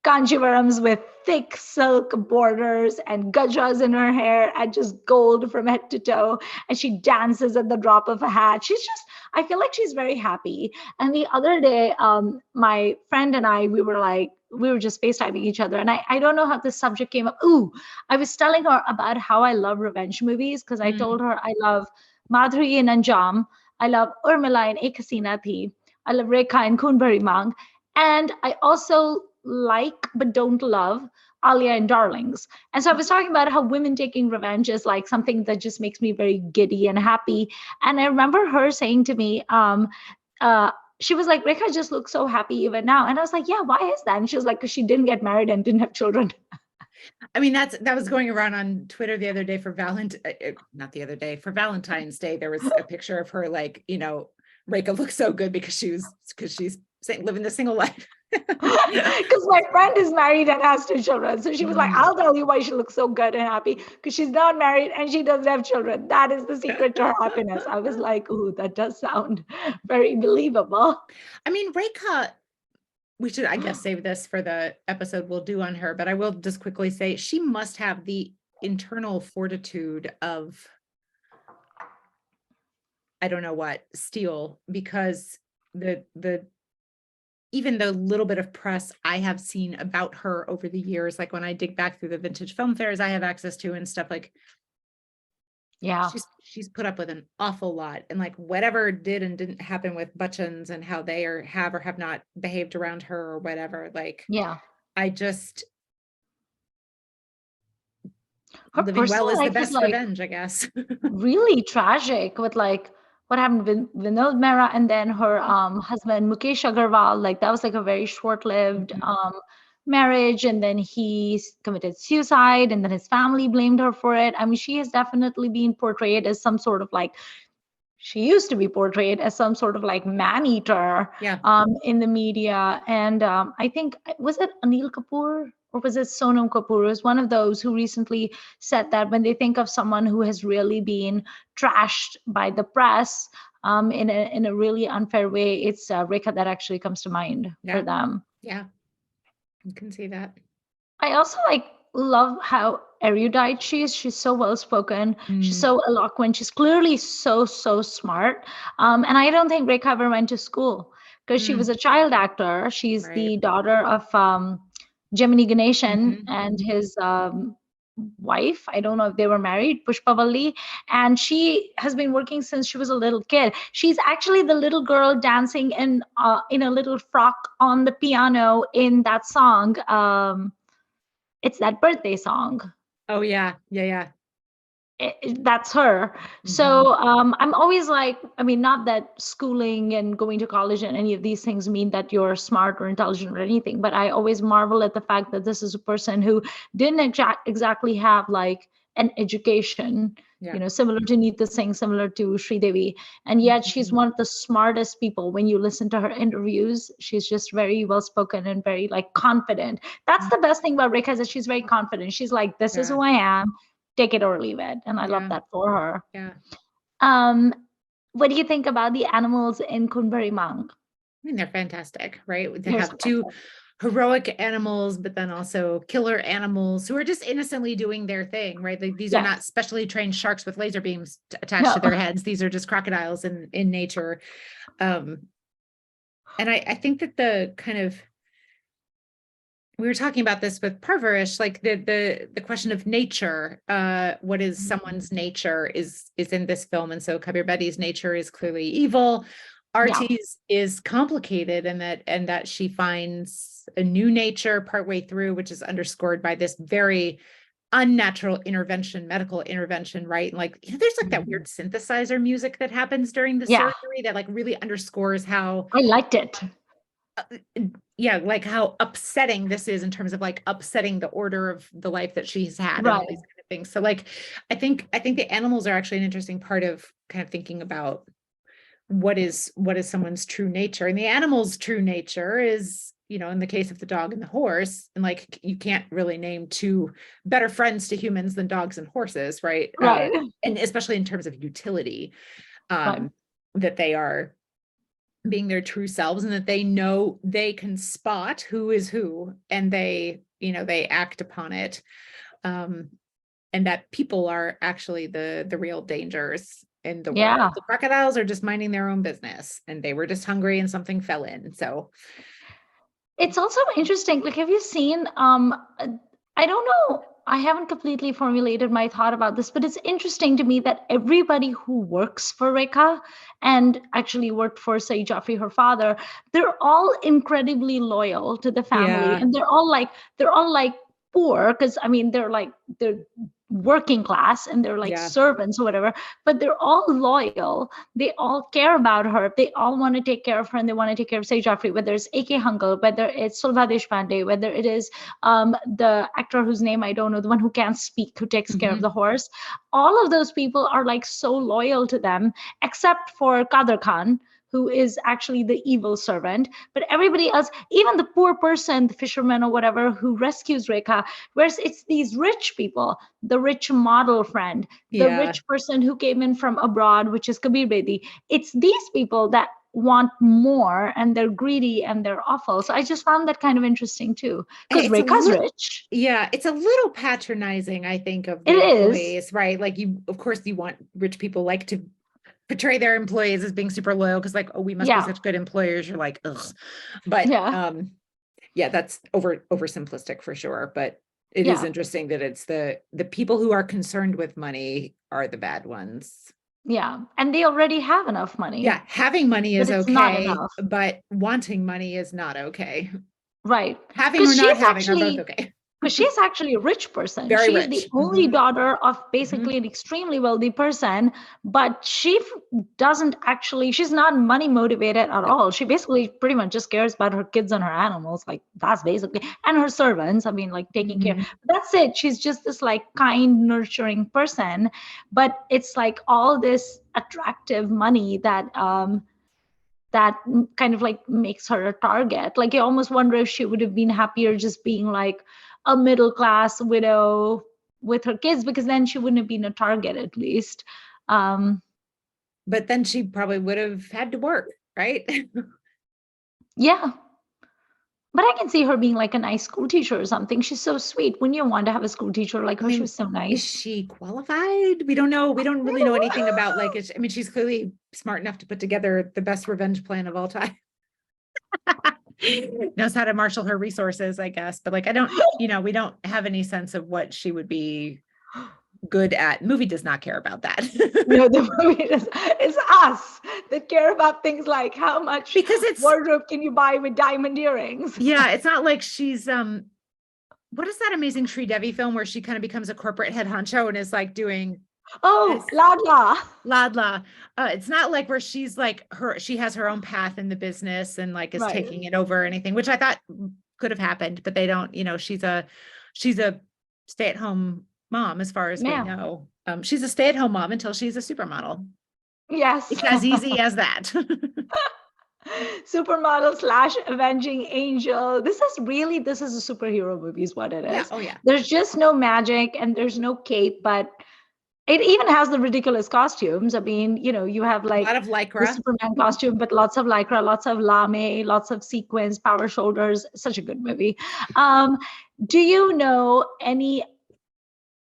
kanjivarams with thick silk borders and gajras in her hair and just gold from head to toe. And she dances at the drop of a hat. I feel like she's very happy. And the other day, my friend and I, we were just FaceTiming each other. And I don't know how this subject came up. Ooh, I was telling her about how I love revenge movies because I told her I love Madhuri and Anjam. I love Urmila and Ek Hasina Thi. I love Rekha and Khoon, Bhari, Maang. And I also like but don't love Alia and Darlings. And so I was talking about how women taking revenge is like something that just makes me very giddy and happy. And I remember her saying to me, she was like, Rekha just looks so happy even now. And I was like, yeah, why is that? And she was like, because she didn't get married and didn't have children. I mean, that was going around on Twitter the other day for for Valentine's Day. There was a picture of her like, Rekha looks so good because she's living the single life. Because my friend is married and has 2 children. So she was like, I'll tell you why she looks so good and happy, because she's not married and she doesn't have children. That is the secret to her happiness. I was like, ooh, that does sound very believable. I mean, Rekha, we should, I guess, save this for the episode we'll do on her, but I will just quickly say she must have the internal fortitude of, I don't know what, steel, because even the little bit of press I have seen about her over the years, like when I dig back through the vintage film fairs I have access to and stuff, like, yeah, she's put up with an awful lot, and like whatever did and didn't happen with Bachchans and how they have or have not behaved around her or whatever, like, yeah, I just, her living well personal is the life is best like revenge, I guess. really tragic with like what happened with Vinod Mehra and then her husband Mukesh Agarwal. Like that was like a very short-lived marriage, and then he committed suicide, and then his family blamed her for it. I mean, she has definitely been portrayed as some sort of like, she used to be portrayed as some sort of like man eater in the media. And I think, was it Anil Kapoor or was it Sonam Kapoor? It was one of those who recently said that when they think of someone who has really been trashed by the press in a really unfair way, it's Rekha that actually comes to mind for them. Yeah, you can see that. I also like love how erudite she is. She's so well spoken. She's so eloquent. She's clearly so smart. And I don't think Rekha ever went to school because she was a child actor. She's the daughter of Gemini Ganeshan and his wife. I don't know if they were married, Pushpavalli, and she has been working since she was a little kid. She's actually the little girl dancing in a little frock on the piano in that song. It's that birthday song. Oh yeah. that's her. Mhm. So I'm always like, I mean, not that schooling and going to college and any of these things mean that you're smart or intelligent or anything, but I always marvel at the fact that this is a person who didn't exactly have like an education, Yeah. similar to Neeta Singh, similar to Sri Devi, and yet she's Mhm. one of the smartest people. When you listen to her interviews, she's just very well spoken and very like confident. That's the best thing about Rekha, is that she's very confident. She's like, this is Yeah. who I am, take it or leave it. And I love Yeah. that for her. Yeah. Um, what do you think about the animals in Kunbari Mang? I mean, they're fantastic, right? They They're have so two fantastic. heroic animals, but then also killer animals who are just innocently doing their thing, right? Like, these are Yeah. not specially trained sharks with laser beams attached No. to their heads. These are just crocodiles in nature. Um, and I think that the kind of, we were talking about this with Parvarish, like the question of nature, what is someone's nature is in this film. And so Kabir Bedi's nature is clearly evil. Yeah. Artie's is complicated, and that she finds a new nature partway through, which is underscored by this very unnatural intervention, medical intervention, right? And like, there's like that Mhm. weird synthesizer music that happens during the Yeah. surgery that like really underscores how, I liked it. uh, yeah, like how upsetting this is in terms of like upsetting the order of the life that she's had and all these Right. kind of things. So like, I think the animals are actually an interesting part of kind of thinking about what is someone's true nature. And the animal's true nature is, in the case of the dog and the horse, and like, you can't really name two better friends to humans than dogs and horses, right? Right. And especially in terms of utility, Right. um, that they are being their true selves, and that they know they can spot who is who, and they act upon it, um and that people are actually the real dangers in the world. Yeah. The crocodiles are just minding their own business, and they were just hungry and something fell in. So It's also interesting. Like, have you seen? I don't know. I haven't completely formulated my thought about this, but it's interesting to me that everybody who works for Rekha and actually worked for Saeed Jaffrey, her father, they're all incredibly loyal to the family, yeah. and they're all like poor, because I mean they're working class and they're like Yeah. servants or whatever, but they're all loyal. They all care about her. They all want to take care of her, and they want to take care of Say Joffrey, whether it's A.K. Hungle, whether it's Sulva Deshpande, whether it is the actor whose name I don't know, the one who can't speak, who takes care of Mhm. the horse. All of those people are like so loyal to them, except for Kader Khan, who is actually the evil servant. But everybody else, even the poor person, the fisherman or whatever, who rescues Rekha, whereas it's these rich people, the rich model friend, the Yeah. rich person who came in from abroad, which is Kabir Bedi. It's these people that want more, and they're greedy and they're awful. So I just found that kind of interesting too, because It's a Rekha's little, rich. yeah, it's a little patronizing, I think, of It the is. employees, right? Like, of course, you want rich people like to portray their employees as being super loyal, because like, oh, we must be Yeah. such good employers. You're like, ugh. But Yeah. yeah, that's oversimplistic for sure. But it is Yeah. interesting that it's the people who are concerned with money are the bad ones. Yeah. And they already have enough money, Yeah, having money but is it's not okay, enough. but wanting money is not okay. Right. Having or Because not she's having are both actually okay. because she's actually a rich person. Very She's the rich. only Mhm, daughter of mhm. basically an extremely wealthy person, but doesn't actually, she's not money motivated at No. all. She basically pretty much just cares about her kids and her animals. Like, that's basically, and her servants. I mean, like taking care. Mhm. That's it. She's just this like kind, nurturing person. But it's like all this attractive money that kind of like makes her a target. Like, I almost wonder if she would have been happier just being like a middle class widow with her kids, because then she wouldn't have been a target at least. Um, But then she probably would have had to work, right? yeah. But I can see her being like a nice school teacher or something. She's so sweet. Wouldn't you want to have a school teacher like I her? She mean, was so is nice. she qualified? We don't know. We don't really know anything about like, I mean, she's clearly smart enough to put together the best revenge plan of all time. Knows how to marshal her resources, I guess. But like, I don't, we don't have any sense of what she would be good at. Movie does not care about that. No, the movie is, it's us that care about things like how much Because it's, wardrobe can you buy with diamond earrings. yeah, it's not like she's what is that amazing Sri Devi film where she kind of becomes a corporate head honcho and is like doing Oh, This Ladla. Ladla. It's not like where she's like she has her own path in the business and like is Right. taking it over or anything, which I thought could have happened, but they don't, she's a stay-at-home mom as far as we Yeah. know. She's a stay-at-home mom until she's a supermodel. Yes. It's as easy as that. Supermodel slash avenging angel. This is a superhero movie, is what it Yeah. is. Oh yeah. There's just no magic and there's no cape, but it even has the ridiculous costumes. I mean, you have A like lot of the lycra. Superman costume, but lots of lycra, lots of lamé, lots of sequins, power shoulders. Such a good movie. Um, do you know any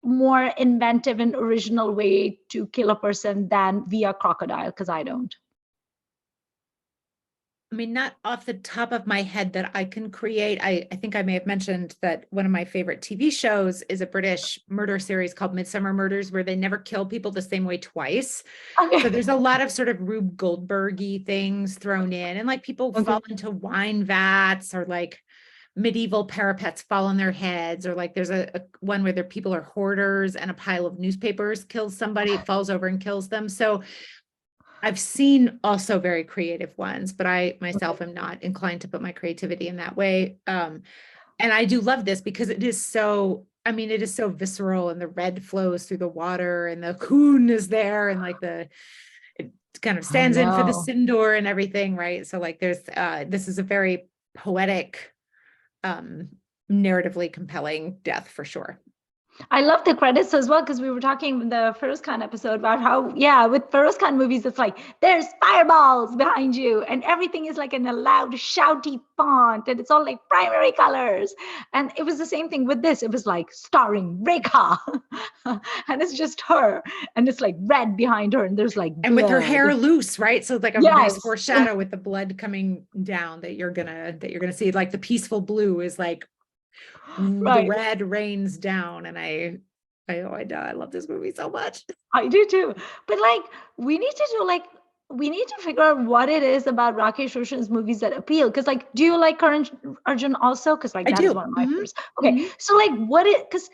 more inventive and original way to kill a person than via crocodile? Because I don't. I mean, not off the top of my head that I can create. I think I may have mentioned that one of my favorite TV shows is a British murder series called Midsummer Murders, where they never kill people the same way twice. So Okay. there's a lot of sort of Rube Goldberg-y things thrown in, and like people Okay. fall into wine vats or like medieval parapets fall on their heads, or like there's a one where people are hoarders and a pile of newspapers kills somebody, it falls over and kills them. So I've seen also very creative ones, but I myself am not inclined to put my creativity in that way. And I do love this because it is so, I mean, it is so visceral, and the red flows through the water, and the Khoon is there, and like it kind of I stands in for the know. Sindor and everything, right? So like this is a very poetic, narratively compelling death for sure. I love the credits as well because we were talking in the Feroz Khan episode about how, yeah, with Feroz Khan movies, it's like there's fireballs behind you, and everything is like in a loud, shouty font, and it's all like primary colors. And it was the same thing with this. It was like starring Rekha, and it's just her, and it's like red behind her, and there's like And with her blood. hair loose, right? So it's like a nice Yes, foreshadow with the blood coming down that you're gonna see. Like the peaceful blue is like the right. red rains down, and I love this movie so much. I do too. But like, we need to do like, we need to figure out what it is about Rakesh Roshan's movies that appeal. Because like, do you like Karan Arjun also? Because like I that is do. one of my Mhm, first. Okay, mhm. so like, what it? Because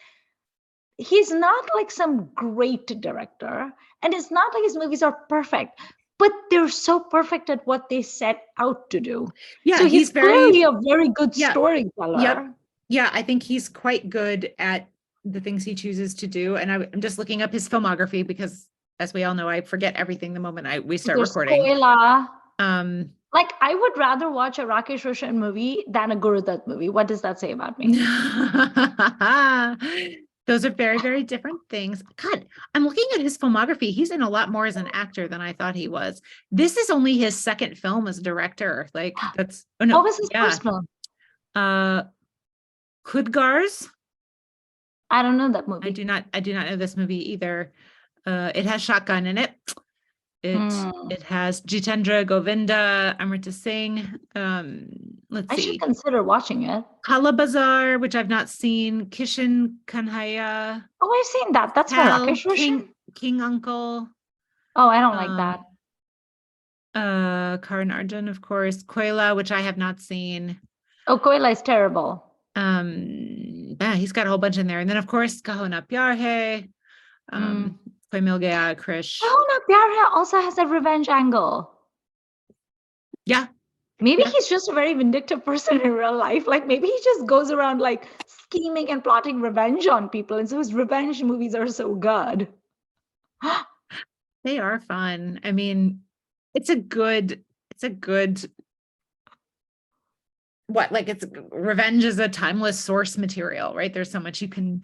he's not like some great director, and it's not like his movies are perfect, but they're so perfect at what they set out to do. Yeah, So he's he's clearly very, a very good yeah, yep. storyteller. Yeah, I think he's quite good at the things he chooses to do. And I'm just looking up his filmography because, as we all know, I forget everything the moment we start There's recording. Koila. Um, Like, I would rather watch a Rakesh Roshan movie than a Guru Dutt movie. What does that say about me? those are very, very different things. God, I'm looking at his filmography. He's in a lot more as an actor than I thought he was. This is only his second film as a director. Like that's, oh What no, was his yeah. first film? Uh, Khudgars. I don't know that I movie. do not, I do not know this movie either. It has Shotgun in it. Hmm. It has Jitendra Govinda, Amrita Singh. Let's I should see. consider watching it. Kala Bazaar, which I've not seen. Kishan Kanhaya, Oh, I've seen that. That's by Hell, Rakesh Roshan. King Uncle, Oh, I don't like that. um, Karan Arjun, of course, Koila, which I have not seen. Oh, Koila is terrible. Yeah, he's got a whole bunch in there. And then of course, Kaho Na Pyar Hai, Mm. Koi Mil Gaya, Krish. Oh, no, Pyar Hai also has a revenge angle. Yeah, Maybe yeah. he's just a very vindictive person in real life. Like maybe he just goes around like scheming and plotting revenge on people. And so his revenge movies are so good. They are fun. I mean, it's a good what like it's revenge is a timeless source material, right? There's so much you can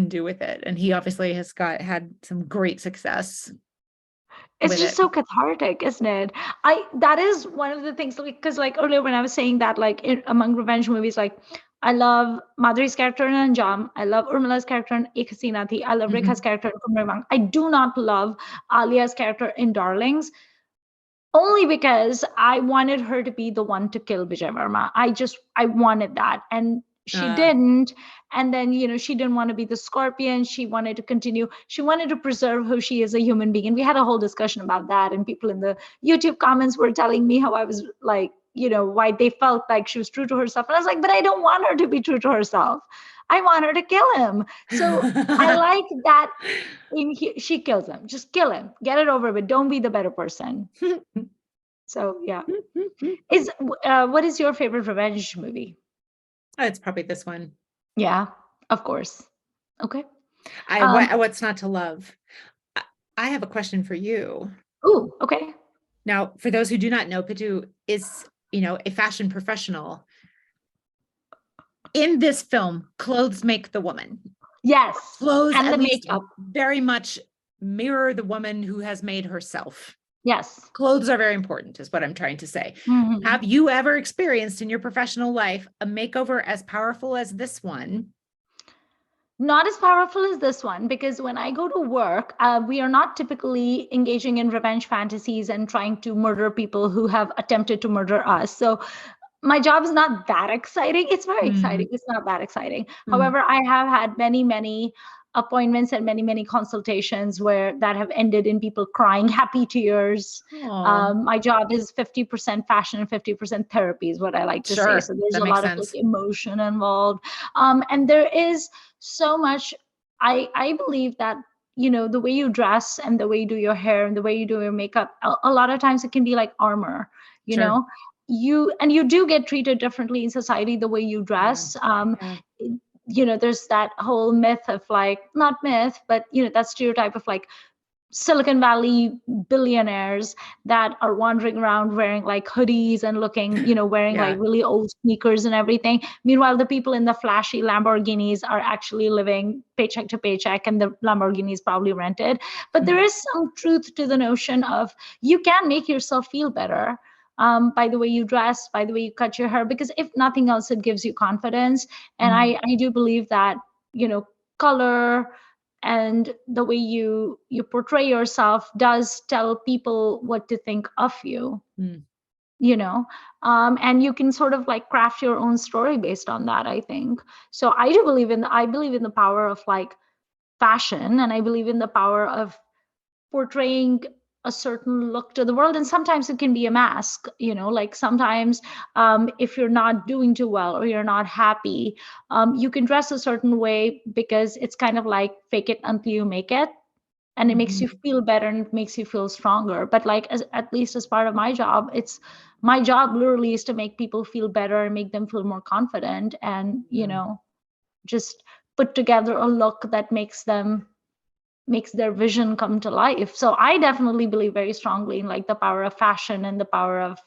do with it. And he obviously has had some great success It's with just it. so cathartic, isn't it? That is one of the things because like earlier when I was saying that like among revenge movies, like I love Madhuri's character in Anjam, I love Urmila's character in Ek Hasina Thi, I love Rekha's Mhm. character in Maang. I do not love Alia's character in Darlings, only because I wanted her to be the one to kill Vijay Verma. I wanted that. And she Uh, didn't. And then, she didn't want to be the scorpion. She wanted to continue. She wanted to preserve who she is a human being. And we had a whole discussion about that. And people in the YouTube comments were telling me how I was like, why they felt like she was true to herself. And I was like, but I don't want her to be true to herself. I want her to kill him. So I like that she kills him. Just kill him. Get it over with. Don't be the better person. So yeah. What is your favorite revenge movie? Oh, it's probably this one. Yeah, of course. Okay. Um, What's not to love? I have a question for you. ooh, okay. Now, for those who do not know, Patu is, a fashion professional. In this film, clothes make the woman. Yes. Clothes And at the least makeup. very much mirror the woman who has made herself. Yes. Clothes are very important, is what I'm trying to say. Mhm. Have you ever experienced in your professional life a makeover as powerful as this one? Not as powerful as this one, because when I go to work, we are not typically engaging in revenge fantasies and trying to murder people who have attempted to murder us. So my job is not that exciting. It's very exciting. It's not that exciting. However, I have had many, many appointments and many, many consultations where that have ended in people crying happy tears. Oh, My job is 50% fashion and 50% therapy is what I like to say. sure. So there's That a makes lot of like sense. emotion involved. And there is so much. I believe that the way you dress and the way you do your hair and the way you do your makeup, a lot of times it can be like armor. you Sure. know you do get treated differently in society the way you Yeah. dress. Yeah. There's that whole myth of like, not myth, but that stereotype of like Silicon Valley billionaires that are wandering around wearing like hoodies and wearing like Yeah. really old sneakers and everything. Meanwhile, the people in the flashy Lamborghinis are actually living paycheck to paycheck, and the Lamborghini is probably rented. But there is some truth to the notion of you can make yourself feel better by the way you dress, by the way you cut your hair, because if nothing else, it gives you confidence. And I do believe that, color and the way you portray yourself does tell people what to think of you. Mm. And you can sort of like craft your own story based on that, I think. So I believe in the power of like fashion, and I believe in the power of portraying a certain look to the world. And sometimes it can be a mask, like sometimes if you're not doing too well or you're not happy, you can dress a certain way because it's kind of like fake it until you make it, and it makes you feel better and it makes you feel stronger. But like, at least as part of my job, it's my job literally is to make people feel better and make them feel more confident, and just put together a look that makes their vision come to life. So I definitely believe very strongly in like the power of fashion and the power of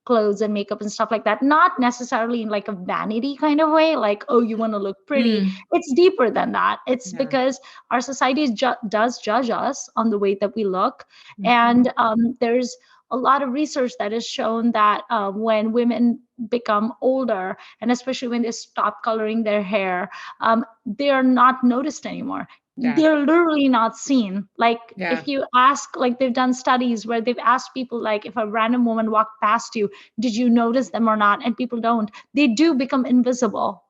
clothes and makeup and stuff like that. Not necessarily in like a vanity kind of way, like, oh, you want to look pretty. It's deeper than that. It's Yeah. because our society does judge us on the way that we look. Mhm. And there's a lot of research that has shown that when women become older, and especially when they stop coloring their hair, they are not noticed anymore. Yeah. They're literally not seen. Like Yeah. if you ask, like they've done studies where they've asked people, like if a random woman walked past you, did you notice them or not? And people don't. They do become invisible.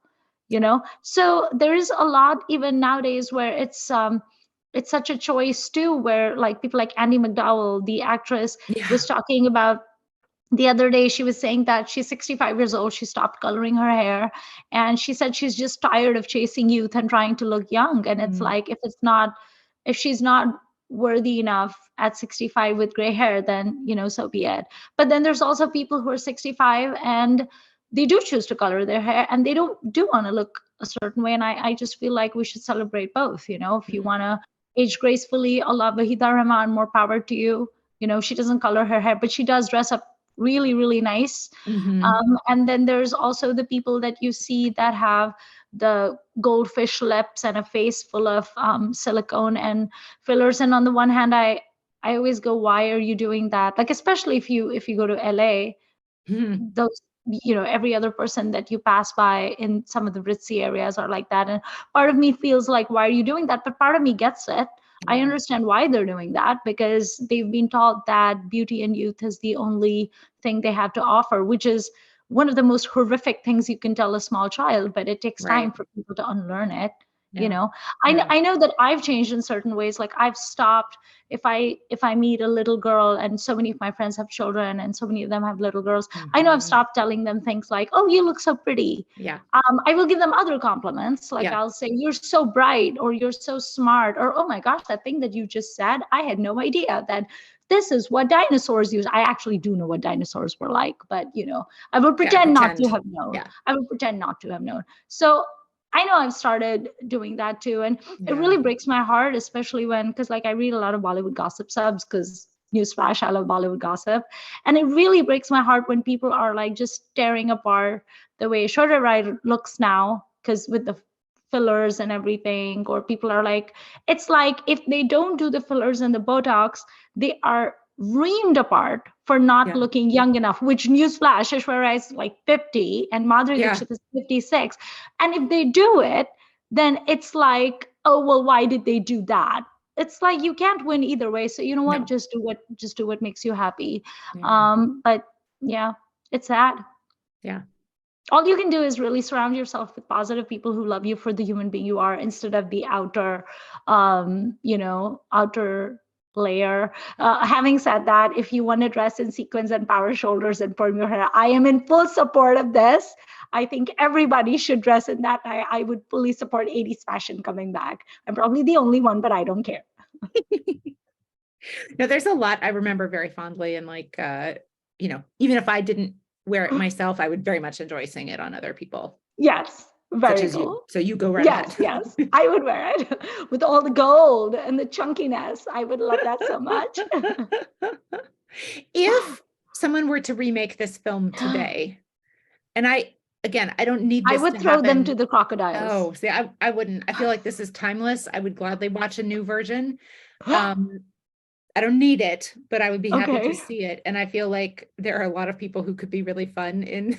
So there is a lot even nowadays where it's such a choice too, where like people like Andy McDowell, the actress, Yeah. was talking about the other day. She was saying that she's 65 years old, she stopped coloring her hair, and she said she's just tired of chasing youth and trying to look young. And it's like, if she's not worthy enough at 65 with gray hair, then so be it. But then there's also people who are 65 and they do choose to color their hair, and they don't do want to look a certain way. And I just feel like we should celebrate both. If you want to age gracefully, Allah, Wahida Rahman, more power to you. She doesn't color her hair, but she does dress up really, really nice. And then there's also the people that you see that have the goldfish lips and a face full of silicone and fillers. And on the one hand, I always go, why are you doing that? Like, especially if you go to LA, those every other person that you pass by in some of the ritzy areas are like that. And part of me feels like, why are you doing that? But part of me gets it. I Yeah. understand why they're doing that, because they've been taught that beauty and youth is the only thing they have to offer, which is one of the most horrific things you can tell a small child. But it takes time Right. for people to unlearn it. you Yeah. know. Yeah. I know that I've changed in certain ways. Like I've stopped, if I meet a little girl, and so many of my friends have children and so many of them have little girls, I know I've Mhm. stopped telling them things like, oh, you look so pretty. Yeah. I will give them other compliments. Like Yeah. I'll say, you're so bright, or you're so smart, or oh my gosh, that thing that you just said, I had no idea that this is what dinosaurs use. I actually do know what dinosaurs were like, but I will Gotta pretend not to pretend. have known. Yeah. I will pretend not to have known. So I know I've started doing that too. And it Yeah. really breaks my heart, especially because like I read a lot of Bollywood gossip subs because newsflash, I love Bollywood gossip. And it really breaks my heart when people are like just tearing apart the way Shorter Rai looks now, because with the fillers and everything, or people are like, it's like if they don't do the fillers and the Botox, they are reamed apart for not Yeah. looking young enough, which newsflash, Aishwarya is like 50 and Madhuri Yeah. Dixit is 56. And if they do it, then it's like, oh, well, why did they do that? It's like you can't win either way. So you know what? No. Just do what makes you happy. Yeah. But yeah, it's sad. Yeah. All you can do is really surround yourself with positive people who love you for the human being you are, instead of the outer layer. Having said that, if you want to dress in sequins and power shoulders and perm your hair, I am in full support of this. I think everybody should dress in that. I would fully support 80s fashion coming back. I'm probably the only one, but I don't care. No, there's a lot I remember very fondly, and like even if I didn't wear it myself, I would very much enjoy seeing it on other people, Yes, such very as you. cool. So you go right Yes, ahead. yes, I would wear it with all the gold and the chunkiness. I would love that so much. If someone were to remake this film today, and I don't need I this would to throw them to happen. the crocodiles. Oh, see, I wouldn't. I feel like this is timeless. I would gladly watch a new version. Um, I don't need it, but I would be happy to Okay. see it. And I feel like there are a lot of people who could be really fun in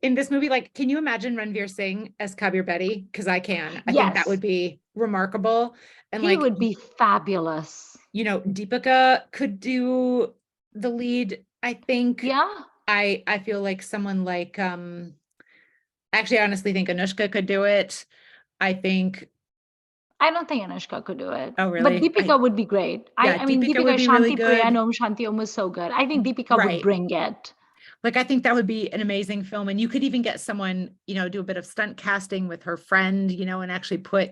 in this movie. Like, can you imagine Ranveer Singh as Kabir Bedi? Because I can. I think that Yes, would be remarkable. And he like, would be fabulous. Deepika could do the lead. I think Yeah, I feel like someone like actually I honestly think Anushka could do it. I think, I don't think Anushka could do it, oh but really? Deepika would be great. I, Yeah, I mean, Deepika would Deepika be really Shanti Priya and good. Om Shanti Om was so good. I think Deepika would Right. bring it. Like, I think that would be an amazing film. And you could even get someone, do a bit of stunt casting with her friend, and actually put,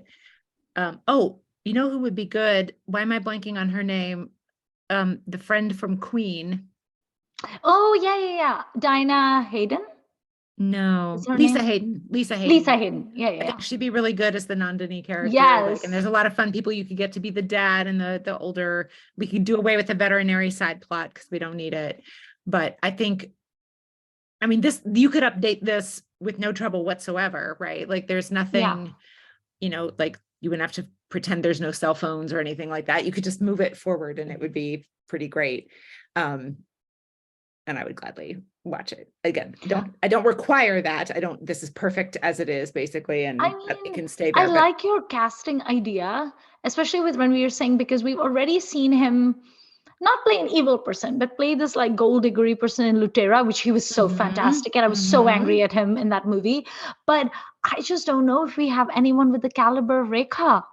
who would be good? Why am I blanking on her name? The friend from Queen. Oh, yeah, yeah, yeah. Dinah Hayden is No, her Lisa name. Hayden. Lisa Lisa Hayden. Hayden. Yeah, I yeah, think yeah. she'd be really good as the Nandini character. Like, and Yes. there's a lot of fun people you could get to be the dad and the older. We could do away with the veterinary side plot because we don't need it. But I think, I mean, you could update this with no trouble whatsoever, right? Like, there's Yeah. nothing, like you wouldn't have to pretend there's no cell phones or anything like that. You could just move it forward and it would be pretty great. And I would gladly watch it again. I don't require that. This is perfect as it is, basically, I and it mean, can stay I there. But like your casting idea, especially with Ranveer Singh, because we've already seen him not play an evil person, but play this like gold diggery person in Lutera, which he was so Mhm, fantastic. And I was so mhm. angry at him in that movie. But I just don't know if we have anyone with the caliber of Rekha.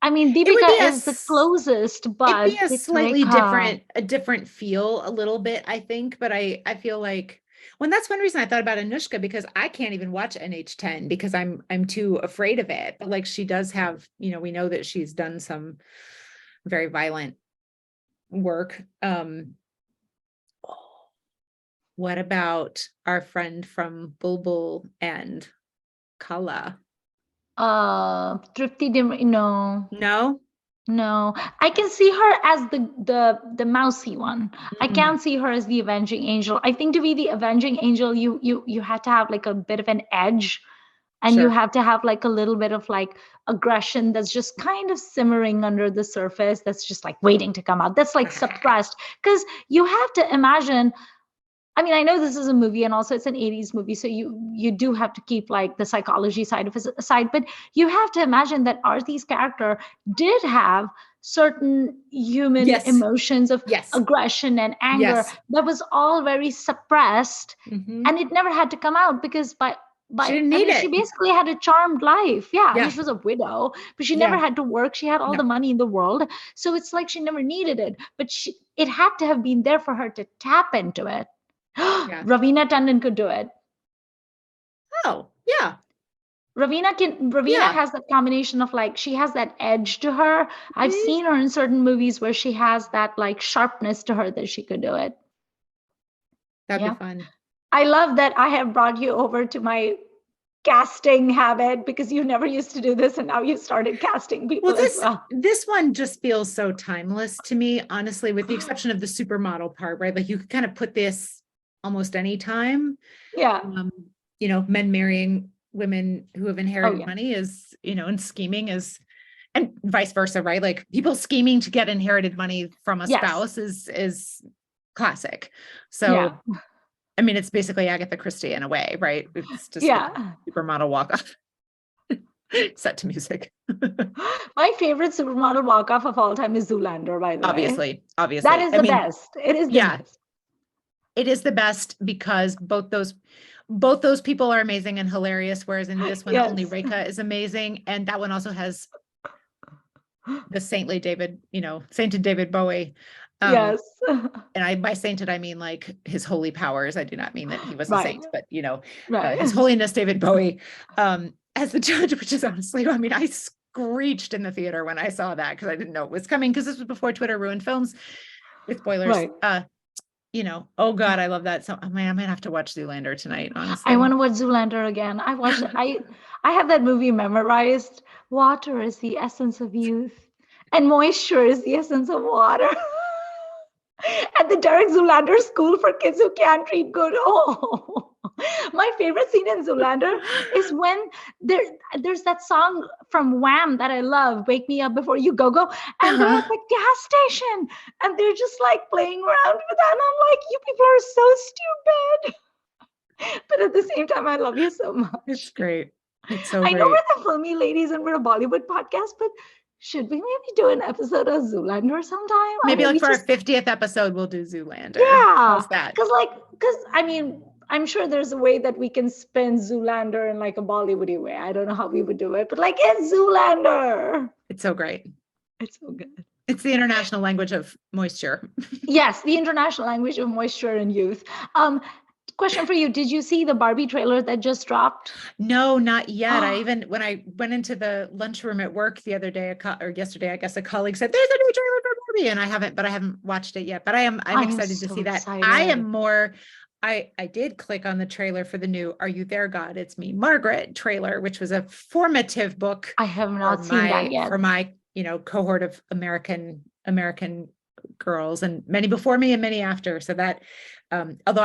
I mean, It would be Deepika is the closest, it'd be but a it's slightly Rekha. different feel a little bit, I think. But I feel like, well, that's one reason I thought about Anushka, because I can't even watch NH10 because I'm too afraid of it. But like, she does have, we know that she's done some very violent work. What about our friend from Bulbul and Kala? Tripti Dim, no. No? No, I can see her as the mousy one. I Mm, can't see her as the avenging angel. I think to be the avenging angel, you have to have like a bit of an edge, and you sure. have to have like a little bit of like aggression that's just kind of simmering under the surface. That's just like waiting to come out. That's like suppressed, because you have to imagine. I mean, I know this is a movie and also it's an 80s movie, so you do have to keep like the psychology side of it aside, but you have to imagine that Arthi's character did have certain human Yes. emotions of Yes. aggression and anger Yes. that was all very suppressed, Hmm. and it never had to come out because by by, She didn't I need mean, she it. basically had a charmed life. Yeah. I mean, Yeah. she was a widow, but she never Yeah. had to work. She had all No. the money in the world. So it's like she never needed it, but it had to have been there for her to tap into it. Yeah. Ravina Tandon could do it. Oh, yeah. Ravina Yeah. has that combination of like, she has that edge to her. I've Mhm. seen her in certain movies where she has that like sharpness to her that she could do it. That'd be Yeah. fun. I love that I have brought you over to my casting habit because you never used to do this and now you started casting Well, people as well. this one just feels so timeless to me, honestly, with the exception of the supermodel part, right? Like you could kind of put this almost any time. Yeah. Men marrying women who have Oh, inherited yeah. money is, and scheming is, and vice versa, right? Like people scheming to get inherited money from a Yes. spouse is classic. Yeah. So, I mean, it's basically Agatha Christie in a way, right? It's just Yeah. supermodel walk off set to music. My favorite supermodel walk-off of all time is Zoolander, by the way. Obviously. That is I the mean, best. It is the yeah, best. it is the best because both those people are amazing and hilarious. Whereas in this one, Yes. only Rekha is amazing. And that one also has the sainted David Bowie. Yes. And by sainted, I mean like his holy powers. I do not mean that he was a Right. saint, but Right. His Holiness David Bowie as the judge, which is honestly, I mean, I screeched in the theater when I saw that because I didn't know it was coming because this was before Twitter ruined films with spoilers. Right. Oh God, I love that. So I might have to watch Zoolander tonight, honestly. I want to watch Zoolander again. I watched it. I have that movie memorized. Water is the essence of youth, and moisture is the essence of water. At the Derek Zoolander School for Kids Who Can't Read Good. Oh, my favorite scene in Zoolander is when there's that song from Wham that I love, "Wake Me Up Before You Go Go," and they're at the gas station and they're just like playing around with that, and I'm like, you people are so stupid. But at the same time, I love you so much. It's great. It's so I know great. we're the Filmi ladies and we're a Bollywood podcast, but should we maybe do an episode of Zoolander sometime? Maybe I mean, like for our 50th episode, we'll do Zoolander. Yeah. How's that? Because I mean, I'm sure there's a way that we can spin Zoolander in like a Bollywoody way. I don't know how we would do it, but like it's Zoolander. It's so great. It's so good. It's the international language of moisture. Yes, the international language of moisture and youth. Question for you. Did you see the Barbie trailer that just dropped? No, not yet. When I went into the lunchroom at work the other day or yesterday, I guess a colleague said, there's a new trailer for Barbie. And I haven't watched it yet, but I'm excited to see that. I am more, I did click on the trailer for the new Are You There, God? It's Me, Margaret trailer, which was a formative book. I have not seen that yet. For my, cohort of American girls, and many before me and many after. So that, although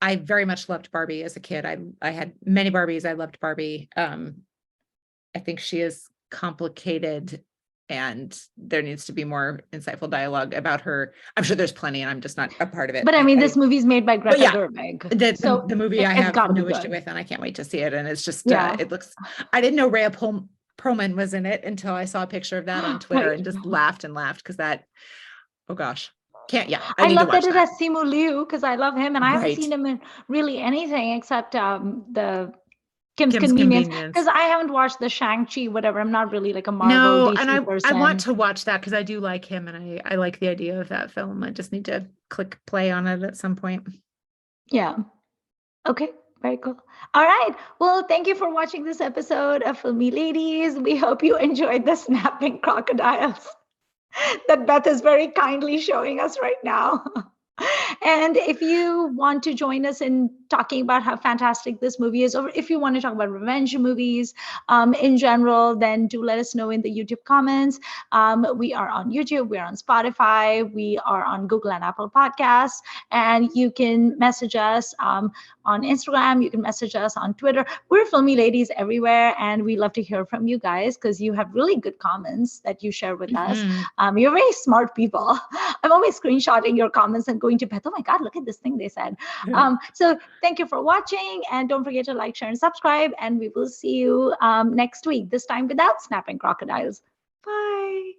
I very much loved Barbie as a kid. I had many Barbies. I loved Barbie. I think she is complicated and there needs to be more insightful dialogue about her. I'm sure there's plenty and I'm just not a part of it. But I mean, this movie's made by Greta Gerwig. So the movie I have no issue good. with and I can't wait to see it. And it's just, it looks, I didn't know Rhea Perlman was in it until I saw a picture of that on Twitter and just laughed because that, oh gosh. I love that it has Simu Liu because I love him and I haven't seen him in really anything except the Kim's Convenience because I haven't watched the Shang-Chi whatever. I'm not really like a Marvel DC person. I want to watch that because I do like him and I like the idea of that film. I just need to click play on it at some point. Yeah. Okay. Very cool. All right. Well, thank you for watching this episode of Filmi Ladies. We hope you enjoyed the snapping crocodiles that Beth is very kindly showing us right now. And if you want to join us in talking about how fantastic this movie is, or if you want to talk about revenge movies in general, then do let us know in the YouTube comments. We are on YouTube, we're on Spotify, we are on Google and Apple Podcasts, and you can message us on Instagram, you can message us on Twitter. We're Filmi Ladies everywhere, and we love to hear from you guys because you have really good comments that you share with us. You're very smart people. I'm always screenshotting your comments and going to Beth, oh my God, look at this thing they said. So thank you for watching, and don't forget to like, share, and subscribe, and we will see you next week, this time without snapping crocodiles. Bye.